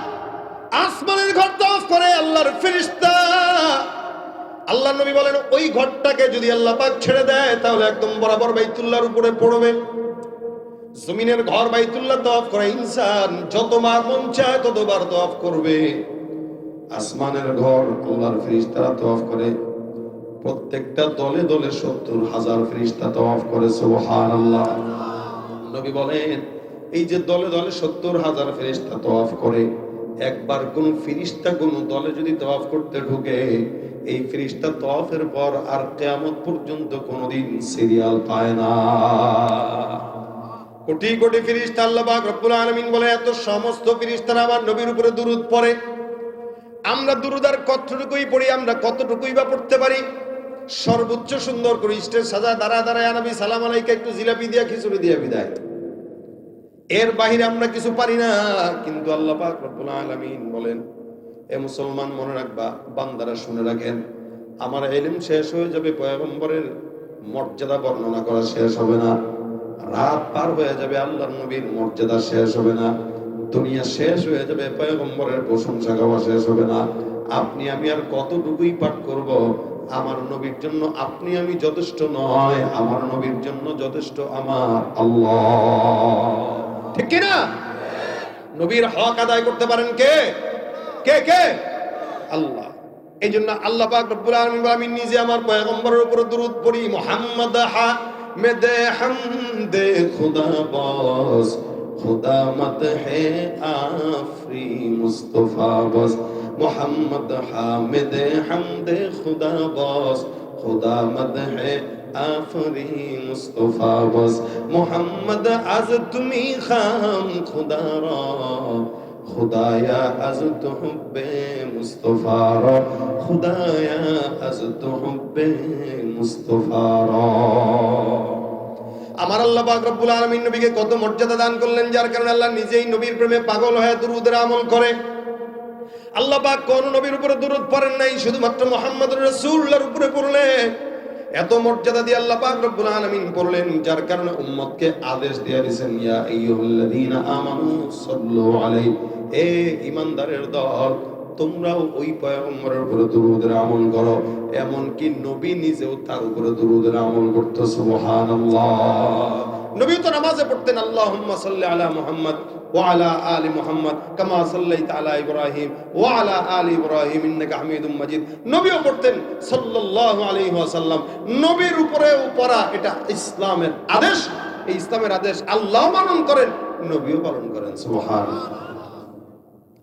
আসমানের ঘর তওয়াফ করে আল্লাহর ফেরেশতা। আল্লাহর নবী বলেন ওই ঘরটাকে যদি আল্লাহ পাক ছেড়ে দেয় তাহলে একদম বরাবর বাইতুল্লাহর উপরে পড়বে। জমিনের ঘর বাইতুল্লাহ তওয়াফ করে ইনসান যতবার মন চায় ততবার তওয়াফ করবে। আসমানের ঘর আল্লাহর ফেরেশতারা তওয়াফ করে, প্রত্যেকটা দলে দলে 70,000 ফেরেশতা তওয়াফ করে। সুবহানাল্লাহ। নবী বলেন এই যে দলে দলে 70,000 ফেরেশতা তওয়াফ করে, একবার কোন ফেরেশতা কোন দলে যদি তওয়াফ করতে ঢুকে, এই ফেরেশতা তওয়াফের পর আর কিয়ামত পর্যন্ত কোনদিন সিরিয়াল পায় না। কোটি কোটি ফেরেশতা আল্লাহ পাক রব্বুল আলামিন বলে এত সমস্ত ফেরেশতারা আমার নবীর উপরে দুরূদ পড়ে। আমরা দুরূদ আর কতটুকুই পড়ি, আমরা কতটুকুই বা পড়তে পারি? সর্বোচ্চ সুন্দর করে স্টেজ সাজা দাঁড়া দাঁড়ায় নবী সালাম আলাইকা একটু জিলাপি দিয়া খিচুড়ি দিয়া বিদায়, এর বাহিরে আমরা কিছু পারি না। কিন্তু আল্লাহ পাক রব্বুল আলামিন বলেন এ মুসলমান মনে রাখবা, বান্দারা শুনে রাখেন, আমার ইলম শেষ হয়ে যাবে, পয়গম্বরের মর্যাদা বর্ণনা করা শেষ হবে না, রাত পার হয়ে যাবে, আল্লাহর নবীর মর্যাদা শেষ হবে না, দুনিয়া শেষ হয়ে যাবে, পয়গম্বরের প্রশংসা গাওয়া শেষ হবে না। আপনি আমি আর কতটুকুই পাঠ করব? আমার নবীর জন্য আপনি আমি যথেষ্ট নয়, আমার নবীর জন্য যথেষ্ট আমার আল্লাহ। ঠিক কি না? নবীর হক আদায় করতে পারেন কে? কে কে? আল্লাহ। এই জন্য আল্লাহ পাক রব্বুল আলামিন আমি নিজে আমার পয়গম্বরের উপর দুরূদ পড়ি। মুহাম্মদ হামিদে হামদে খুদা বাস, খুদা মদহে আফরি মুস্তাফা বাস, মুহাম্মদ হামিদে হামদে খুদা বাস, খুদা মদহে আফরি মুস্তাফা বাস, মুহাম্মদ আজ তুমি খাম খুদা রা, খুদায়া আজ তো হুব্বে মুস্তাফা রা, খুদায়া আজ তো হুব্বে মুস্তাফা রা। আমার আল্লাহ পাক রব্বুল আলামিন নবীকে কত মর্যাদা দান করলেন, যার কারণে আল্লাহ নিজেই নবীর প্রেমে পাগল হয়ে দুরূদের আমল করে। আল্লাহ পাক কোন নবীর উপরে দুরূদ পড়েন নাই, শুধুমাত্র মুহাম্মদুর রাসূলুল্লাহর উপরে পড়লেন। এত মর্যাদা দিয়ে আল্লাহ পাক রব্বুল আলামিন পড়লেন, যার কারণে উম্মতকে আদেশ দিয়ে দিয়েছেন ইয়া আইয়ুহাল্লাযীনা আমানু সাল্লু আলাইহি, এ ঈমানদারের দল তোমরাও ওই পয়গম্বরের উপরে দুরূদের আমল করো। এমন কি নবী নিজেও তার উপরে দুরূদের আমল করতে। সুবহানাল্লাহ। নবী তো নামাজে পড়তেন আল্লাহুম্মা সাল্লি আলা মুহাম্মদ ওয়া আলা আলি মুহাম্মদ কামা সাল্লাইতা আলা ইব্রাহিম ওয়া আলা আলি ইব্রাহিম ইন্নাকা হামিদুম মাজিদ। নবীও পড়তেন সাল্লাল্লাহু আলাইহি ওয়াসাল্লাম। নবীর উপরেও পড়া এটা ইসলামের আদেশ। এই ইসলামের আদেশ আল্লাহ পালন করেন, নবীও পালন করেন। সুবহানাল্লাহ।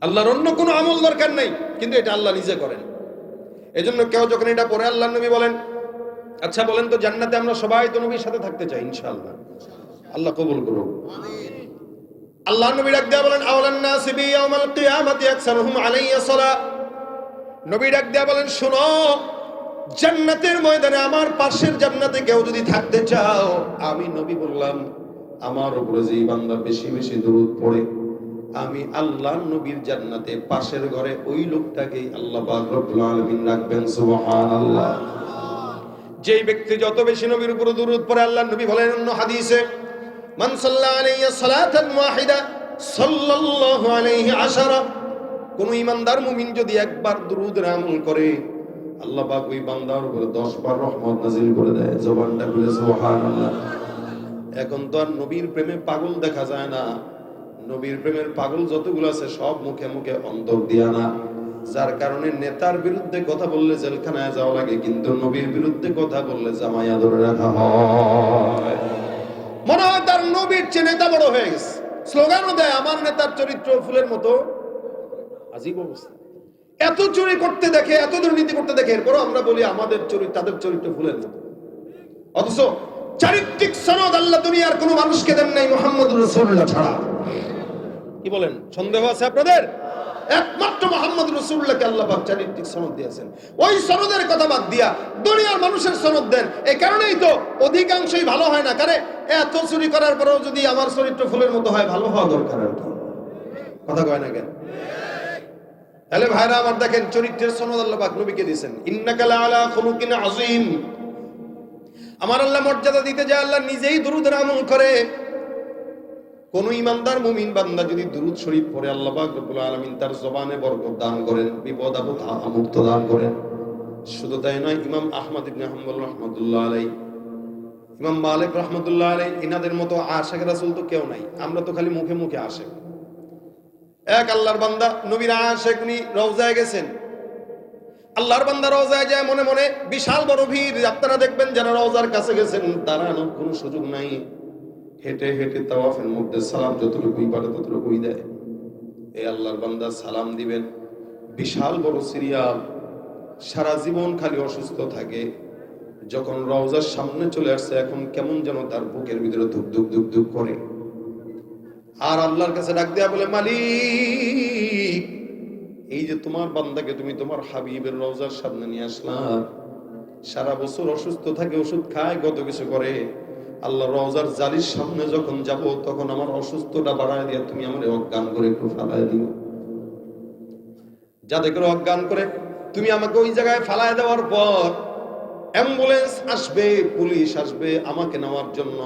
আল্লাহর অন্য কোনো আমল দরকার নাই, কিন্তু এটা আল্লাহ নিজে করেন। এজন্য কেউ যখন এটা পড়ে আল্লাহর নবী বলেন, আচ্ছা বলেন তো জান্নাতে আমরা সবাই তো নবীর সাথে থাকতে চাই ইনশাআল্লাহ। আল্লাহ কবুল করুন। আমিন। আল্লাহর নবী ডাক দেয়া বলেন আওলান নাসি বি ইয়াউমাল কিয়ামাতি আকসারুহুম আলাইয়া সালাহ। নবী ডাক দেয়া বলেন শোনো, জান্নাতের ময়দানে আমার পাশের জান্নাতে কেউ যদি থাকতে চাও, আমি নবী বললাম আমার উপরে যেই বান্দা বেশি বেশি দরুদ পড়ে, আমি আল্লাহর নবীর জান্নাতে পাশের ঘরে ওই লোকটাকেই আল্লাহ পাক রব্বুল আলামিন রাখবেন। সুবহানাল্লাহ। যেই ব্যক্তি যত বেশি নবীর উপর দুরূদ পড়ে, আল্লাহর নবী বলেন অন্য হাদিসে, মান সাল্লা আলাইহি সালাতান ওয়াহিদা সাল্লাল্লাহু আলাইহি আশারা। কোন ঈমানদার মুমিন যদি একবার দুরূদের আমল করে, আল্লাহ পাক ওই বান্দার উপরে 10 বার রহমত নাযিল করে দেয়। জবানটা খুলে সুবহানাল্লাহ। এখন তো আর নবীর প্রেমে পাগল দেখা যায় না। নবীর প্রেমের পাগল যতগুলো আছে সব মুখে মুখে অন্তর দিয়া না, যার কারণে নেতার বিরুদ্ধে কথা বললে জেলখানায় যাওয়া লাগে, কিন্তু নবীর বিরুদ্ধে কথা বললে জামাইয়া ধরে রাখা হয়। মনে হয় তার নবীর চেয়ে নেতা বড় হয়ে গেছে, স্লোগানও দেয় আমার নেতার চরিত্র ফুলের মতো। আজীব অবস্থা। এত চুরি করতে দেখে, এত দুর্নীতি করতে দেখে, এরপরও আমরা বলি আমাদের চরিত্র, তাদের চরিত্র ফুলের মতো। অথচ চারিত্রিক সনদ আল্লাহ দুনিয়ার কোন মানুষকে দেন নাই মুহাম্মদুর রাসূলুল্লাহ ছাড়া। কি বলেন, সন্দেহ আছে আপনাদের? একমাত্র মুহাম্মদ রাসূলুল্লাহকে আল্লাহ পাক চারিত্রিক সনদ দিয়েছেন। ওই সনদের কথা বাদ দিয়া দুনিয়ার মানুষের সনদ দেন। এই কারণেই তো অধিকাংশই ভালো হয় না। কারণ এত চুরি করার পরেও যদি আমার চরিত্র ফুলের মতো হয়, ভালো হওয়া দরকার আর কি। কথা কয় না কেন? তাহলে ভাইরা আমার দেখেন, চরিত্রের সনদ আল্লাহ পাক নবীকে দিয়েছেন, ইন্নাকা লাআলা খুলুকিন আযীম। আমার আল্লাহ মর্যাদা দিতে যায়, আল্লাহ নিজেই দুরূদের আমল করে। কোন ইমানদার মুমিন বান্দা যদি দুরূদ শরীফ পড়ে, আল্লাহ পাক রব্বুল আলামিন তার জবানে বরকত দান করেন, বিপদ আপদ মুক্ত দান করেন। শুধু তাই নয়, ইমাম আহমদ ইবনে হাম্বল রাহমাতুল্লাহ আলাইহি, ইমাম মালিক রাহমাতুল্লাহ আলাইহি, ইনাদের মতো আশিক রাসূল তো কেউ নাই। আমরা তো খালি মুখে মুখে আশিক। এক আল্লাহর বান্দা নবীর আশিক, উনি রওজায় গেছেন। আল্লাহর বান্দা রওজায় যায়, মনে মনে বিশাল বড় ভিড়। আপনারা দেখবেন যারা রওজার কাছে গেছেন, দাঁড়ানোর কোনো সুযোগ নাই। হেঁটে হেঁটে তাওয়াফের মধ্যে সালাম যতটুকুই পারে ততটুকুই দেয়। এই আল্লাহর বান্দা সালাম দিবেন, বিশাল বড় সিরিয়াল, সারা জীবন খালি অসুস্থ থাকে। যখন রওজার সামনে চলে আসছে, এখন কেমন যেন তার বুকের ভিতরে ধুক ধুক ধুক ধুক করে। আর আল্লাহর কাছে ডাক দেয়া বলে, মালিক, এই যে তোমার বান্দাকে তুমি তোমার হাবিবের রওজার সামনে নিয়ে আসলাম, সারা বছর অসুস্থ থাকে, ওষুধ খায়, কত কিছু করে। আল্লাহ রওজার জালির সামনে যখন যাব, তখন আমার অসুস্থতা বাড়ায় দিয়া তুমি আমার অজ্ঞান করে একটু ফালায় দিও। যাতে করে অজ্ঞান করে তুমি আমাকে ওই জায়গায় ফালায় দেওয়ার পর অ্যাম্বুলেন্স আসবে, পুলিশ আসবে আমাকে নেওয়ার জন্য,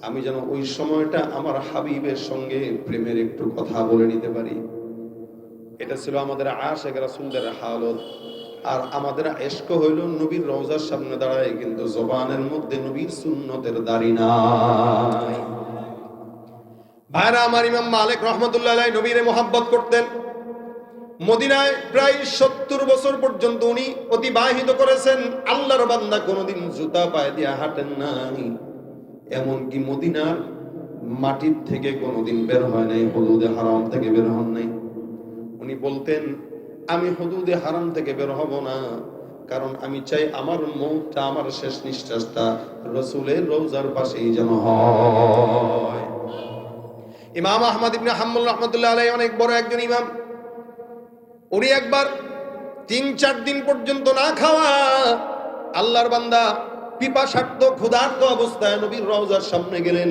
আমি যেন ওই সময়টা আমার হাবিবের সঙ্গে প্রেমের একটু কথা বলে নিতে পারি। এটা ছিল আমাদের আশিক রাসূলদের হালত। আর আমাদের ইশক হইল নবীর রওজার সামনে দাঁড়ায়, কিন্তু জবানের মধ্যে নবীর সুন্নতের দাড়ি নাই। ভাইরা আমার, ইমাম মালিক রাহমাতুল্লাহ আলাইহি নবীরে মুহাব্বত করতেন। মদিনায় প্রায় 70 বছর পর্যন্ত উনি অতিবাহিত করেছেন। আল্লাহর বান্দা কোনোদিন জুতা পায়ে দিয়ে হাঁটেন নাই, এমনকি মদিনার মাটির থেকে কোনোদিন বের হয় নাই, হুদুদে হারাম থেকে বের হন নাই। উনি বলতেন, আমি হুদুদে হারাম থেকে বের হব না, কারণ আমি চাই আমার মৌতটা, আমার শেষ নিঃশ্বাসটা রাসূলের রওজার পাশেই যেন হয়। ইমাম আহমদ ইবনে হাম্বল রাহমাতুল্লাহ আলাইহি অনেক বড় একজন ইমাম। উনি একবার 3-4 দিন পর্যন্ত না খাওয়া, আল্লাহর বান্দা পিপাসার্ত ক্ষুধার্ত অবস্থায় নবীর রওজার সামনে গেলেন।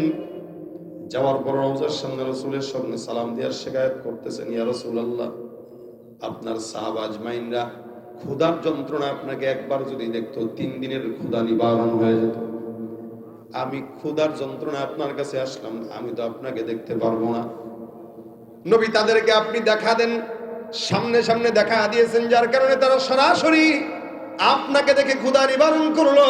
যাওয়ার পর রওজার সামনে রাসূলের সামনে সালাম দেওয়ার শিকায়ত করতেছেন, ইয়া রাসূলুল্লাহ, আপনার সাহাবা আজমাইনরা ক্ষুধার যন্ত্রণা আপনাকে একবার যদি দেখতো, 3 দিনের ক্ষুধা নিবারণ হয়ে যেত। আমি ক্ষুধার যন্ত্রণা আপনার কাছে আসলাম, আমি তো আপনাকে দেখতে পারবো না। নবী তাদেরকে আপনি দেখা দেন, সামনে সামনে দেখা দিয়েছেন, যার কারণে তারা সরাসরি আপনাকে দেখে ক্ষুধা নিবারণ করলো।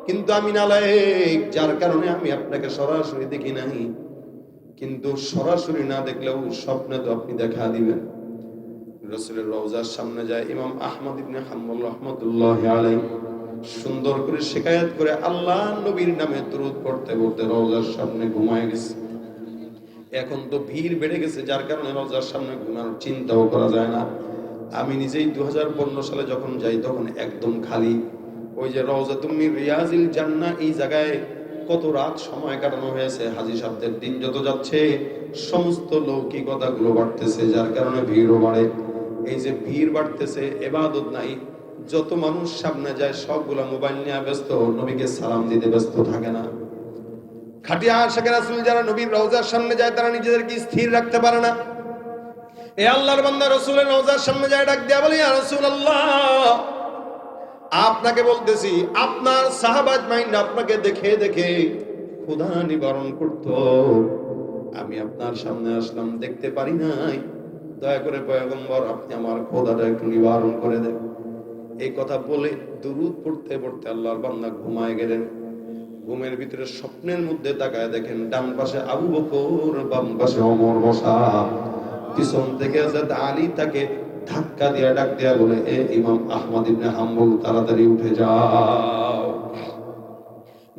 কিন্তু আমি নালায়েক, যার কারণে আমি আপনাকে সরাসরি দেখি নাই। কিন্তু সরাসরি না দেখলেও স্বপ্নে তো আপনি দেখা দিবেন। রাসূলের রওজার সামনে যায় ইমাম আহমদ ইবনে হাম্বল রাহমাতুল্লাহি আলাইহি, সুন্দর করে শিকায়াত করে আল্লাহ নবীর নামে দরুদ পড়তে পড়তে রওজার সামনে ঘুমায় গেছে। এখন তো ভিড় বেড়ে গেছে, যার কারণে রওজার সামনে ঘুমানোর চিন্তাও করা যায় না। আমি নিজেই 2015 সালে যখন যাই, তখন একদম খালি। ওই যে রওজাতুম মিন রিয়াজিল জান্নাহ, এই জায়গায় কত রাত সময় কাটানো হয়েছে। হাজী সাহেবদের দিন যত যাচ্ছে, সমস্ত লৌকিকতাগুলো বাড়তেছে, যার কারণে ভিড়ও বাড়ে। এই যে ভিড় বাড়তেছে, ইবাদত নাই। যত মানুষ সামনে যায়, সবগুলা মোবাইল নিয়ে ব্যস্ত, নবীকে সালাম দিতে ব্যস্ত থাকে না। খাটিয়া আশিক রাসূল যারা নবীর রওজার সামনে যায়, তারা নিজেদেরকে স্থির রাখতে পারে না। এ আল্লাহর বান্দা রাসূলের রওজার সামনে যায়, ডাক দেয়া বলে, ইয়া রাসূলুল্লাহ, আপনাকে বলতেছি, আপনার সাহাবা আজমাইন আপনাকে দেখে দেখে ক্ষুধা নিবারণ করত। আমি আপনার সামনে আসলাম, দেখতে পারি নাই। দয়া করে পয়গম্বর, আপনি আমার ক্ষুধাটা একটু নিবারণ করে দেন। এই কথা বলে দুরূদ পড়তে পড়তে আল্লাহর বান্দা ঘুমায় গেলেন। ঘুমের ভিতরে স্বপ্নের মধ্যে তাকায় দেখেন, ডান পাশে আবু বকর, বাম পাশে ওমর বসা। পিছন থেকে হযরত আলী তাকে ধাক্কা দিয়ে ডাক দেয়া বলে, এ ইমাম আহমদ ইবনে হাম্বল, তাড়াতাড়ি উঠে যাও।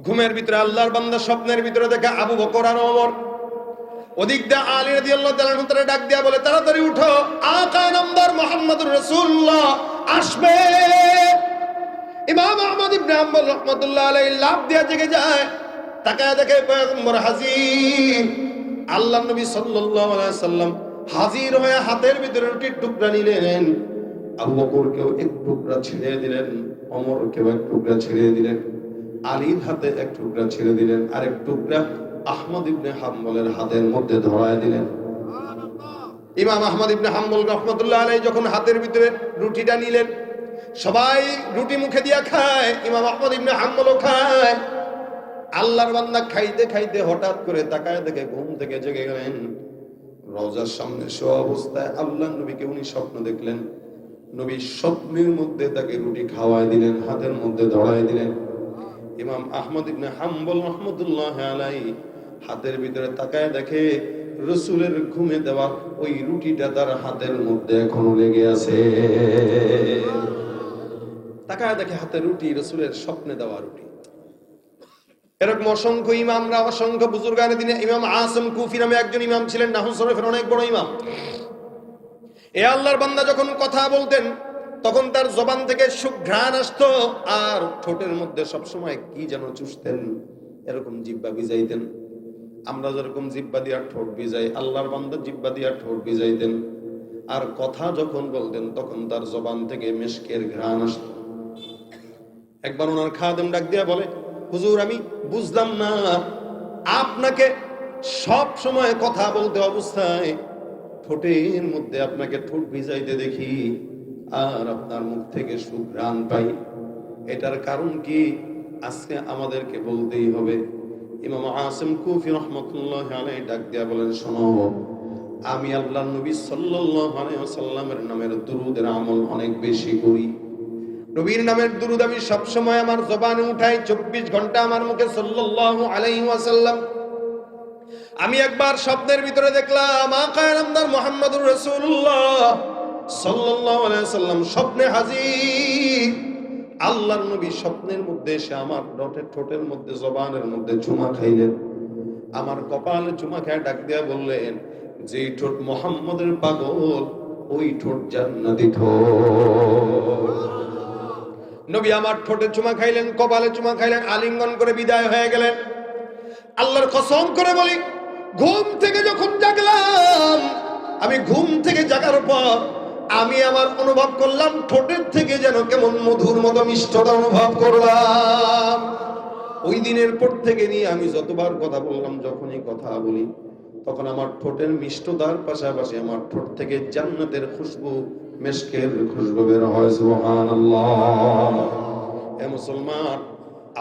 ঘুমের ভিতরে আল্লাহর বান্দা স্বপ্নের ভিতরে দেখে আবু বকর আর ওমর, ওদিক দিয়ে আলী রাদিয়াল্লাহু তাআলা আনহু ডাক দেয়া বলে, তাড়াতাড়ি উঠো, আকা নামদার মুহাম্মদুর রাসূলুল্লাহ আসবে। ইমাম আহমদ ইবনে হাম্বল রাহমাতুল্লাহ আলাইহি লাফ দিয়ে জেগে যায়, তাকায় দেখে পয়গম্বর হাজির। আল্লাহর নবী সাল্লাল্লাহু আলাইহি সাল্লাম হাজির হয়ে হাতের ভিতরে রুটির টুকরা নিলেন। আবু বকরকেও এক টুকরা ছেড়ে দিলেন, ওমরকেও এক টুকরা ছেড়ে দিলেন, আলীর হাতে এক টুকরা ছেড়ে দিলেন, আর এক টুকরা আহমদ ইবনে হাম্বলের হাতের মধ্যে ধরায় দিলেন। ইমাম আহমদ ইবনে হাম্বল রাহমাতুল্লাহ আলাইহি যখন হাতের ভিতরে রুটিটা নিলেন, সবাই রুটি মুখে দিয়া খায়, ইমাম আহমদ ইবনে হাম্বলও খায়। আল্লাহর বান্দা খাইতে খাইতে হঠাৎ করে তাকায় দেখে ঘুম থেকে জেগে গেলেন। রওজার সামনে শোয়া অবস্থায় আল্লাহর নবীকে উনি স্বপ্ন দেখলেন। নবী স্বপ্নের মধ্যে তাকে রুটি খাওয়ায় দিলেন, হাতের মধ্যে ধরায় দিলেন। ইমাম আহমদ ইবনে হাম্বল রাহমাতুল্লাহ আলাইহি হাতের ভিতরে তাকায় দেখে রাসূলের ঘুমে দেওয়া ওই রুটিটা তার হাতের মধ্যে এখনো লেগে আছে। তাকায় দেখে হাতে রুটি, রাসূলের স্বপ্নে দেওয়া রুটি। এরকম অসংখ্য ইমামরা, অসংখ্য বুজুর্গানে দিনে ইমাম আসিম কুফি নামে একজন ইমাম ছিলেন, নাহু শরীফের অনেক বড় ইমাম। এ আল্লাহর বান্দা যখন কথা বলতেন তখন তার জবান থেকে সুঘ্রাণ আসতো, আর ঠোঁটের মধ্যে সবসময় কি যেন চুষতেন, এরকম জিহ্বা ভিজাইতেন। আমরা যেরকম জিহ্বা দিয়া ঠোঁট ভিজাই, আল্লাহর বান্দা জিহ্বা দিয়া ঠোঁট ভিজাইতেন। আর কথা যখন বলতেন তখন তার জবান থেকে মিশকের ঘ্রাণ আসতো। একবার ওনার খাদেম ডাক দিয়া বলে, হুজুর আমি বুঝলাম না, আপনাকে সব সময় কথা বলতে অবস্থায় ঠোঁটের মধ্যে আপনাকে ঠোঁট ভিজাইতে দেখি আর আপনার মুখ থেকে সুঘ্রাণ পাই, এটার কারণ কি? আজকে আমাদেরকে বলতেই হবে। ইমাম আসিম কুফি রাহমাতুল্লাহ আলাইহি ডাক দিয়া বলেন, শোনো, আমি আল্লাহর নবী সাল্লাল্লাহু আলাইহি ওয়াসাল্লামের নামের দুরূদের আমল অনেক বেশি করি। নবীর নামের দুরূদ আমি সব সময় আমার জবানে উঠাই, 24 ঘন্টা আমার মুখে সাল্লাল্লাহু আলাইহি ওয়াসাল্লাম। আমি একবার স্বপ্নের ভিতরে দেখলাম আকায়ে নামদার মুহাম্মদুর রাসূলুল্লাহ সাল্লাল্লাহু আলাইহি ওয়াসাল্লাম স্বপ্নে হাজির। আল্লাহর নবী স্বপ্নের মধ্যে এসে আমার ঠোঁটের মধ্যে, জবানের মধ্যে চুমা খাইলেন। আমার কপালে চুমা খেয়ে ডাক দিয়া বললেন, যেই ঠোঁট মুহাম্মদের পাগল ওই ঠোঁট জান্নাতি ঠোঁট। নবী আমার ঠোঁটে চুমা খাইলেন, কপালে চুমা খাইলেন, আলিঙ্গন করে বিদায় হয়ে গেলেন। আল্লাহর কসম করে বলি, ঘুম থেকে যখন জাগলাম, আমি ঘুম থেকে জাগার পর আমি আমার অনুভব করলাম ঠোঁটের থেকে যেন কেমন মধুর মতো মিষ্টতা অনুভব করলাম। ওই দিনের পর থেকে নিয়ে আমি যতবার কথা বললাম, যখনই কথা বলি তখন আমার ঠোঁটের মিষ্টতার পাশাপাশি আমার ঠোঁট থেকে জান্নাতের খুশবু, মিশকের খুশবু বের হয়। সুবহানাল্লাহ। হে মুসলমান,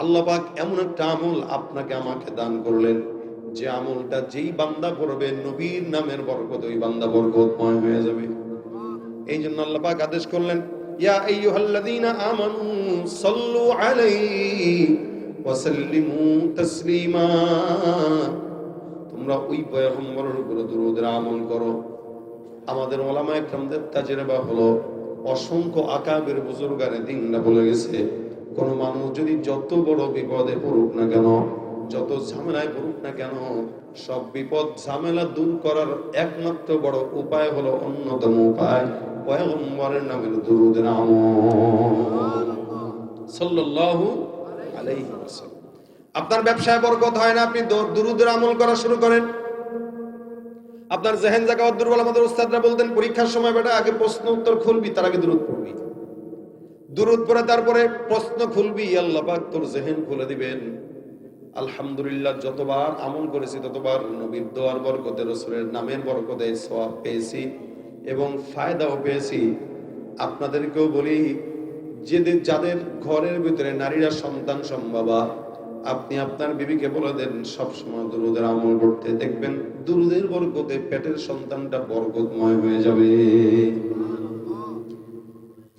আল্লাহ পাক এমন একটা আমল আপনাকে আমাকে দান করলেন, যে আমলটা যেই বান্দা করবে নবীর নামের বরকত ওই বান্দা বরকতময় হয়ে যাবে। এই জন্য আল্লাহ পাক আদেশ করলেন, ইয়া আইয়ুহাল্লাযীনা আমানু সাল্লু আলাইহি ওয়া সাল্লিমু তাসলিমা। তোমরা ওই পয়গম্বরের উপর দুরূদের আমল করো। আমাদের ওলামায়ে কেরামদের তাজরিবা হলো, অসংখ্য আকাবের বুজুর্গানে দিনরা বলে গেছে, কোন মানুষ যদি যত বড় বিপদে পড়ুক না কেন, যত ঝামেলায় পড়ুক না কেন, সব বিপদ ঝামেলা দূর করার একমাত্র বড় উপায় হলো, অন্যতম উপায় পয়গম্বরের নামের দুরূদের আমল সাল্লাল্লাহু আলাইহি ওয়াসাল্লাম। আপনার ব্যবসায় বরকত হয় না, আপনি দুরূদের আমল করা শুরু করেন। আপনার জেহেন জাকাত দুর্বল। আমাদের উস্তাদরা বলতেন, পরীক্ষার সময় বেটা আগে প্রশ্ন উত্তর খুলবি, তার আগে দুরূদ পড়বি। দুরূদ পড়ে তারপরে প্রশ্ন খুলবি, আল্লাহ পাক তোর জেহেন খুলে দিবেন। আলহামদুলিল্লাহ, যতবার আমল করেছি ততবার নবীর দোয়ার বরকতে, রাসূলের নামের বরকতে সওয়াব পেয়েছি এবং ফায়দাও পেয়েছি। আপনাদেরকেও বলি, যাদের ঘরের ভিতরে নারীরা সন্তান সম্ভবা, আপনি আপনার বিবিকে বলে দেন সবসময় দুরূদের আমল করতে, দেখবেন দুরূদের বরকতে পেটের সন্তানটা বরকতময় হয়ে যাবে।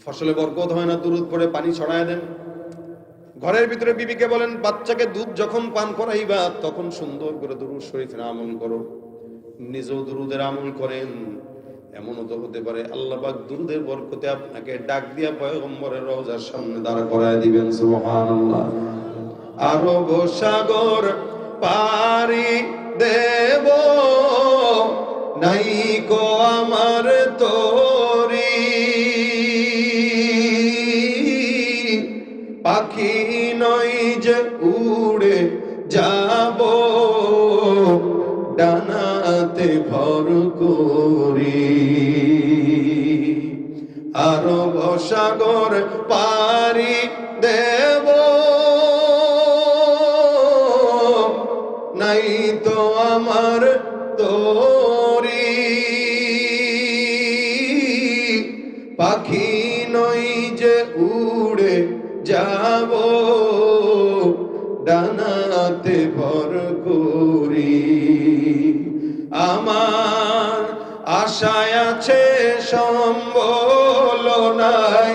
ফসলে বরকত হয় না, দুরূদ পড়ে পানি ছড়ায় দেন। ঘরের ভিতরে বিবিকে বলেন, বাচ্চাকে দুধ যখন পান করাইবা তখন সুন্দর করে দুরূদ শরীফের আমল করো। নিজেও দুরূদের আমল করেন। এমনও তো হতে পারে আল্লাহ পাক দুরূদের বরকতে আপনাকে ডাক দিয়া পয়গম্বরের রওজার সামনে দাঁড় করায় দিবেন। সুবহানাল্লাহ। আরব সাগর পারি দেব, নাই কো আমার তোরি, পাখি নই যে উড়ে যাব, ডানাতে ভর করি। আরব সাগর পারি দেব, নাই তো আমার তোরি, ডানাতে ভর করি। আমার আশায় আছে সম্বল নাই,